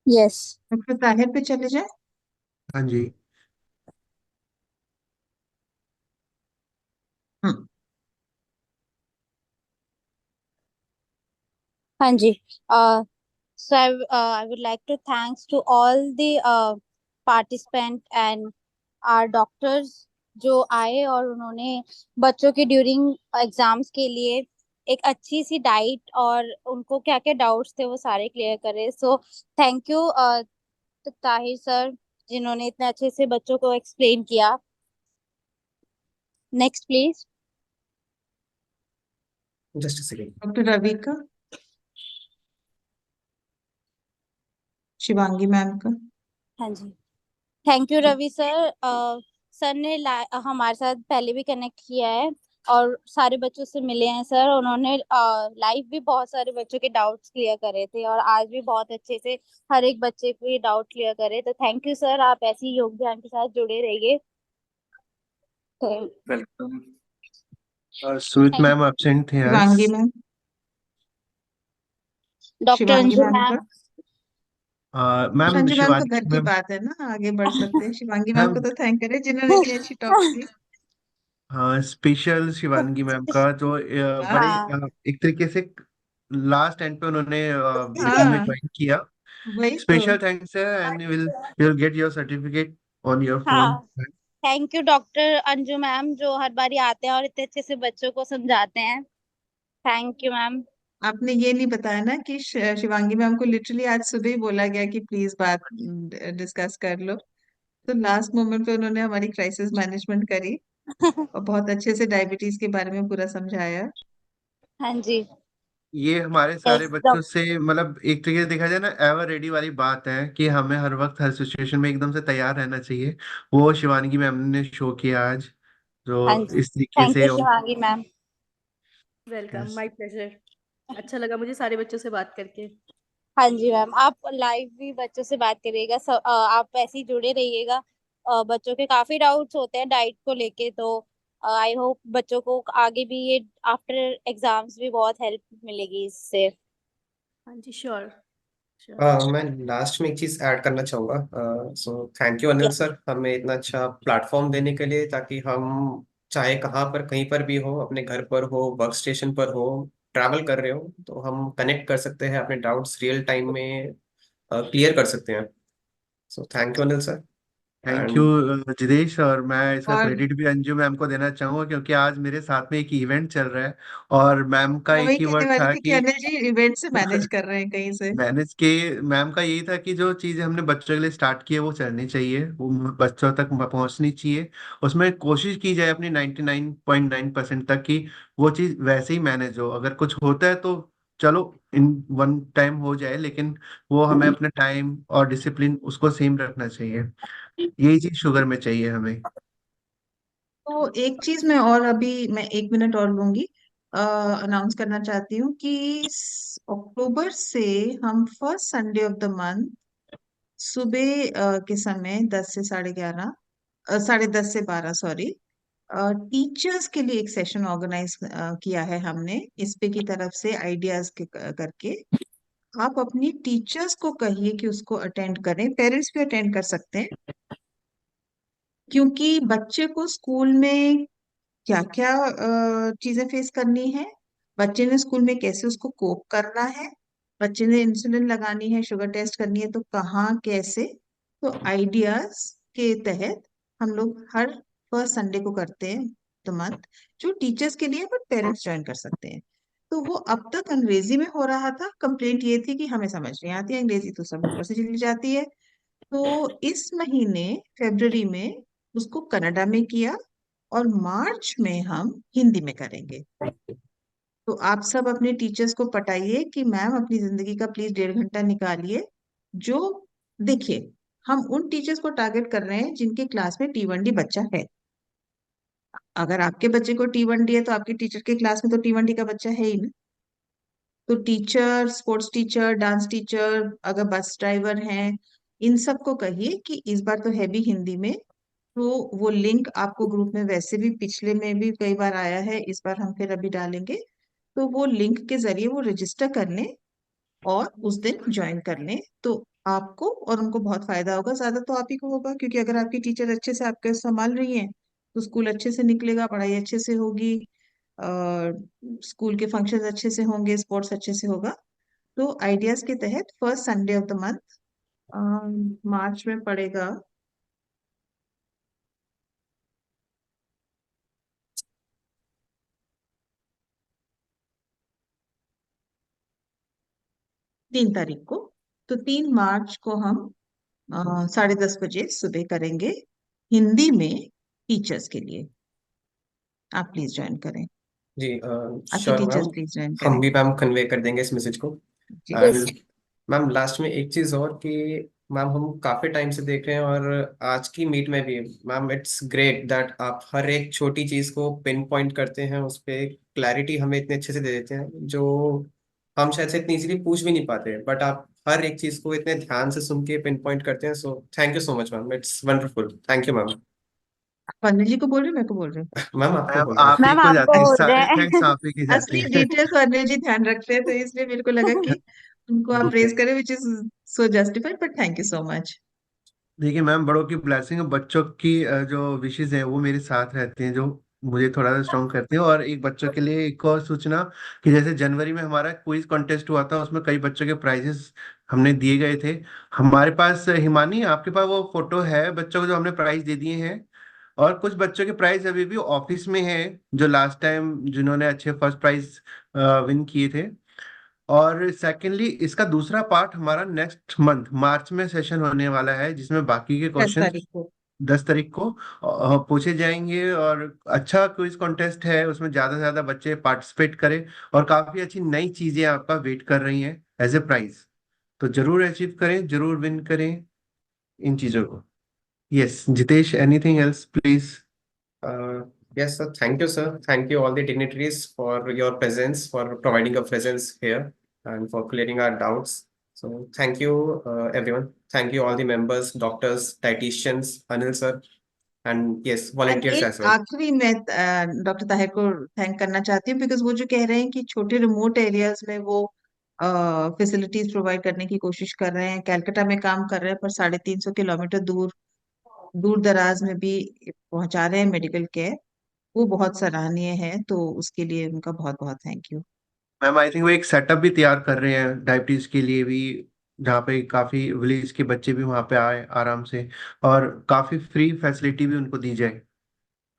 Yes. Doctor Tahir पे चले जाए। हाँ जी। हम्म। हाँ जी। So I would like to thanks to all the participant and our doctors जो आए और उन्होंने बच्चों के ड्यूरिंग एग्जाम्स के लिए एक अच्छी सी डाइट और उनको क्या क्या डाउट्स थे वो सारे क्लियर करे। So thank you Tahir sir, जिन्होंने इतने अच्छे से बच्चों को एक्सप्लेन किया। Next please. Just a second. Doctor Ravi का, शिवांगी मैम का। हाँ जी, thank you Ravi sir. Sir ने हमारे साथ पहले भी कनेक्ट किया है और सारे बच्चों से मिले हैं सर। उन्होंने लाइव भी बहुत सारे बच्चों के डाउट्स क्लियर करे थे और आज भी बहुत अच्छे से हर एक बच्चे के डाउट क्लियर करे। तो थैंक यू सर, आप ऐसे ही योगदान के साथ जुड़े रहिए। वेलकम। सुमित मैम एब्सेंट थे आज। Shivangi ma'am, doctor Shivangi Anju ma'am ma'am. का। मैम अंजू मैम तो घर शिवानी की मैम। बात है ना, आगे बढ़ सकते हैं। शिवांगी मैम को मैम तो थैंक करें जिन्होंने इतनी अच्छी टॉक की। हाँ, स्पेशल शिवानगी मैम का जो बड़े हाँ एक तरीके से लास्ट एंड पे उन्होंने मीटिंग में हाँ, ज्वाइन किया। वही तो। स्पेशल थैंक्स है, and you will get your certificate on your phone. हाँ, thank you doctor Anju ma'am जो हर बारी आते हैं और इतने अच्छे से बच्चों को समझाते हैं। Thank you ma'am. आपने ये नहीं बताया ना कि शिवांगी मैम को लिटरली आज सुबह ही बोला गया कि प्लीज बात डिस्कस कर लो। तो लास्ट मोमेंट पे उन्होंने हमारी क्राइसिस मैनेजमेंट करी और बहुत अच्छे से डायबिटीज के बारे में पूरा समझाया। हाँ जी। ये हमारे यस सारे बच्चों से मतलब एक तरीके से देखा जाए ना, एवर रेडी वाली बात है कि हमें हर वक्त हर सिचुएशन में एकदम से तैयार रहना चाहिए। वो शिवानगी मैम ने शो किया आज, हाँ जो जी, इस तरीके थैंक से। You Shivangi ma'am. Welcome, yes. My pleasure. अच्छा लगा मुझे सारे बच्चों से बात करके। हाँ जी मैम, आप लाइव भी बच्चों से बात करिएगा। आप ऐसे ही जुड़े रहिएगा। बच्चों के काफी डाउट्स होते हैं डाइट को लेके, तो आई होप बच्चों को आगे भी ये आफ्टर एग्जाम्स भी बहुत हेल्प मिलेगी इससे। हाँ जी, श्योर श्योर। मैं लास्ट में एक चीज ऐड करना चाहूंगा। सो thank you Anil yes. Sir, हमें इतना अच्छा प्लेटफॉर्म देने के लिए, ताकि हम चाहे कहाँ पर कहीं पर भी हो, अपने घर पर हो, वर्क स्टेशन पर हो, ट्रैवल कर रहे हो, तो हम कनेक्ट कर सकते हैं, अपने डाउट्स रियल टाइम में क्लियर कर सकते हैं। So thank you Anil sir. Thank you and Jitesh. और मैं इसका और क्रेडिट भी अंजू मैम को देना चाहूंगा, क्योंकि आज मेरे साथ में एक इवेंट चल रहा है और मैम का मैं एक वही ही कहने वर्ड वाली था थी कि कि अनिल जी इवेंट से मैनेज कर रहे हैं कहीं से। मैनेज के मैम का यही था कि जो चीजें हमने बच्चों के लिए स्टार्ट की है वो चलनी चाहिए, वो बच्चों तक पहुंचनी चाहिए। उसमें कोशिश की जाए अपनी 99.9% तक कि वो चीज वैसे ही मैनेज हो। अगर कुछ होता है तो चलो इन वन टाइम हो जाए, लेकिन वो हमें अपने टाइम और डिसिप्लिन उसको सेम रखना चाहिए। यही चीज शुगर में चाहिए हमें। तो एक चीज मैं और अभी मैं 1 मिनट और लूंगी, अनाउंस करना चाहती हूँ कि अक्टूबर से हम first Sunday of the month सुबह के समय 10 से 11:30, 10:30 से 12, सॉरी, टीचर्स के लिए एक सेशन ऑर्गेनाइज किया है हमने इस पे की तरफ से आइडियाज के करके। आप अपनी टीचर्स को कहिए कि उसको अटेंड करें, पेरेंट्स भी अटेंड कर सकते हैं, क्योंकि बच्चे को स्कूल में क्या क्या चीजें फेस करनी है, बच्चे ने स्कूल में कैसे उसको कोप करना है, बच्चे ने इंसुलिन लगानी है, शुगर टेस्ट करनी है तो कहाँ कैसे। तो आइडियाज के तहत हम लोग हर फर्स्ट संडे को करते हैं द मंथ, जो टीचर्स के लिए, बट पेरेंट्स ज्वाइन कर सकते हैं। तो वो अब तक अंग्रेजी में हो रहा था, कंप्लेंट ये थी कि हमें समझ नहीं आती है अंग्रेजी, तो सब ऊपर से चली जाती है। तो इस महीने फरवरी में उसको कनाडा में किया, और मार्च में हम हिंदी में करेंगे। तो आप सब अपने टीचर्स को पटाइए कि मैम अपनी जिंदगी का प्लीज 1.5 घंटा निकालिए। जो देखिए, हम उन टीचर्स को टारगेट कर रहे हैं जिनके क्लास में T1D बच्चा है। अगर आपके बच्चे को T1D है तो आपके टीचर के क्लास में तो T1D का बच्चा है ही ना। तो teacher, sports teacher, dance teacher, अगर बस ड्राइवर हैं, इन सबको कहिए कि इस बार तो है भी हिंदी में। तो वो लिंक आपको ग्रुप में वैसे भी पिछले में भी कई बार आया है, इस बार हम फिर अभी डालेंगे। तो वो लिंक के जरिए वो रजिस्टर कर लें और उस दिन ज्वाइन कर लें, तो आपको और उनको बहुत फायदा होगा। ज्यादा तो आप ही को होगा, क्योंकि अगर आपकी टीचर अच्छे से आपके संभाल रही हैं तो स्कूल अच्छे से निकलेगा, पढ़ाई अच्छे से होगी, स्कूल के फंक्शंस अच्छे से होंगे, स्पोर्ट्स अच्छे से होगा। तो आइडियाज के तहत first Sunday of the month March में पड़ेगा 3 तारीख को। तो 3 मार्च को हम 10:30 बजे सुबह करेंगे हिंदी में टीचर्स के लिए। आप प्लीज ज्वाइन करें, जी आपके sure teachers ma'am, please join हम करें। भी मैम कन्वे कर देंगे इस मैसेज को। जी। एंड मैम लास्ट में एक चीज और कि मैम हम काफी टाइम से देख रहे हैं और आज की मीट में भी मैम इट्स ग्रेट दैट आप हर एक छोटी चीज को पिन पॉइंट करते हैं, उस पे क्लैरिटी हमें इतने अच्छे से दे देते हैं जो हम शायद से इतनी इजीली पूछ भी नहीं पाते, बट आप हर एक चीज को इतने ध्यान से सुन के पिन पॉइंट करते हैं। So thank you so much ma'am, it's wonderful, thank you ma'am. Anil ji को बोल रहे हो, मेरे को बोल रहे हो? मैम आपको मैम बोल रहा आप ही हूँ। मैम को आपको जाती है, बोल रहे सारी हैं। थैंक्स आप ही की जाती असली है। डिटेल्स अनिल जी ध्यान रखते हैं, तो इसलिए मेरे को लगा कि उनको आप प्रेज करें, which is so justified, but thank you so much. देखिए मैम, बड़ों की ब्लेसिंग, बच्चों की जो विशेष है वो मेरे साथ रहती हैं, जो मुझे थोड़ा सा स्ट्रॉन्ग करती है। और एक बच्चों के लिए एक और सूचना कि जैसे जनवरी में हमारा क्विज कॉन्टेस्ट हुआ था, उसमें कई बच्चों के प्राइजेस हमने दिए गए थे। हमारे पास हिमानी, आपके पास वो फोटो है बच्चों को जो हमने प्राइज दे दिए हैं? और कुछ बच्चों के प्राइज अभी भी ऑफिस में है, जो लास्ट टाइम जिन्होंने अच्छे फर्स्ट प्राइज विन किए थे। और सेकेंडली इसका दूसरा पार्ट हमारा नेक्स्ट मंथ मार्च में सेशन होने वाला है, जिसमें बाकी के दस क्वेश्चन तारीख को 10 तारीख को पूछे जाएंगे। और अच्छा क्विज कॉन्टेस्ट है, उसमें ज्यादा से ज्यादा बच्चे पार्टिसिपेट करें, और काफी अच्छी नई चीजें आपका वेट कर रही हैं एज ए प्राइज। तो जरूर अचीव करें, जरूर विन करें इन चीजों को। Yes Jitesh, anything else please? Yes, sir. Thank you, sir. Thank you all the dignitaries for your presence, for providing a presence here, and for clearing our doubts. So thank you, everyone. Thank you all the members, doctors, dietitians, Anil sir, and yes, and volunteers एक as well. आखिरी मैं doctor Tahir को thank करना चाहती हूँ, because वो जो कह रहे हैं कि छोटे रिमोट एरियाज में वो फैसिलिटीज प्रोवाइड करने की कोशिश कर रहे हैं, कैलकाटा में काम कर रहे हैं, पर 350 किलोमीटर दूर, दूर दराज में भी पहुंचा रहे हैं मेडिकल केयर। वो बहुत सराहनीय है, तो उसके लिए उनका बहुत बहुत thank you. Ma'am I think वो एक सेटअप भी तैयार कर रहे हैं डायबिटीज के लिए भी, जहाँ पे काफी विलेज के बच्चे भी वहाँ पे आए आराम से, और काफी फ्री फैसिलिटी भी उनको दी जाए।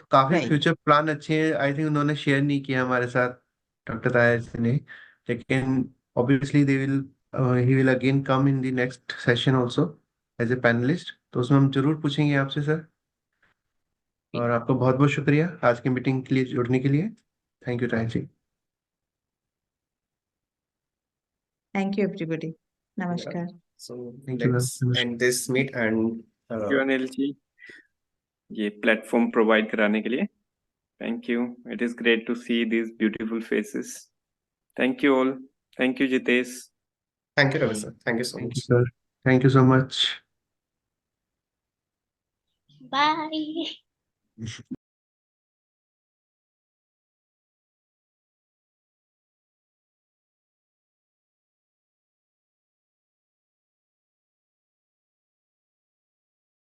तो काफी राइट। फ्यूचर प्लान अच्छे हैं। आई थिंक उन्होंने शेयर नहीं किया हमारे साथ, डॉक्टर ताया जी ने, लेकिन obviously they will he will again come in the next session also as a panelist, तो उसमें हम जरूर पूछेंगे आपसे सर। और आपका बहुत बहुत शुक्रिया आज की मीटिंग के लिए जुड़ने के लिए। थैंक यू ताया जी। Thank you everybody. नमस्कार। So thank you let's ma'am. end this meet and thank you Anil ji, ये प्लेटफॉर्म प्रोवाइड कराने के लिए। Thank you, it is great to see this beautiful faces. Thank you all. Thank you Jitesh. thank you, Ravi sir. Thank you so thank much. You sir, thank you so much. Bye.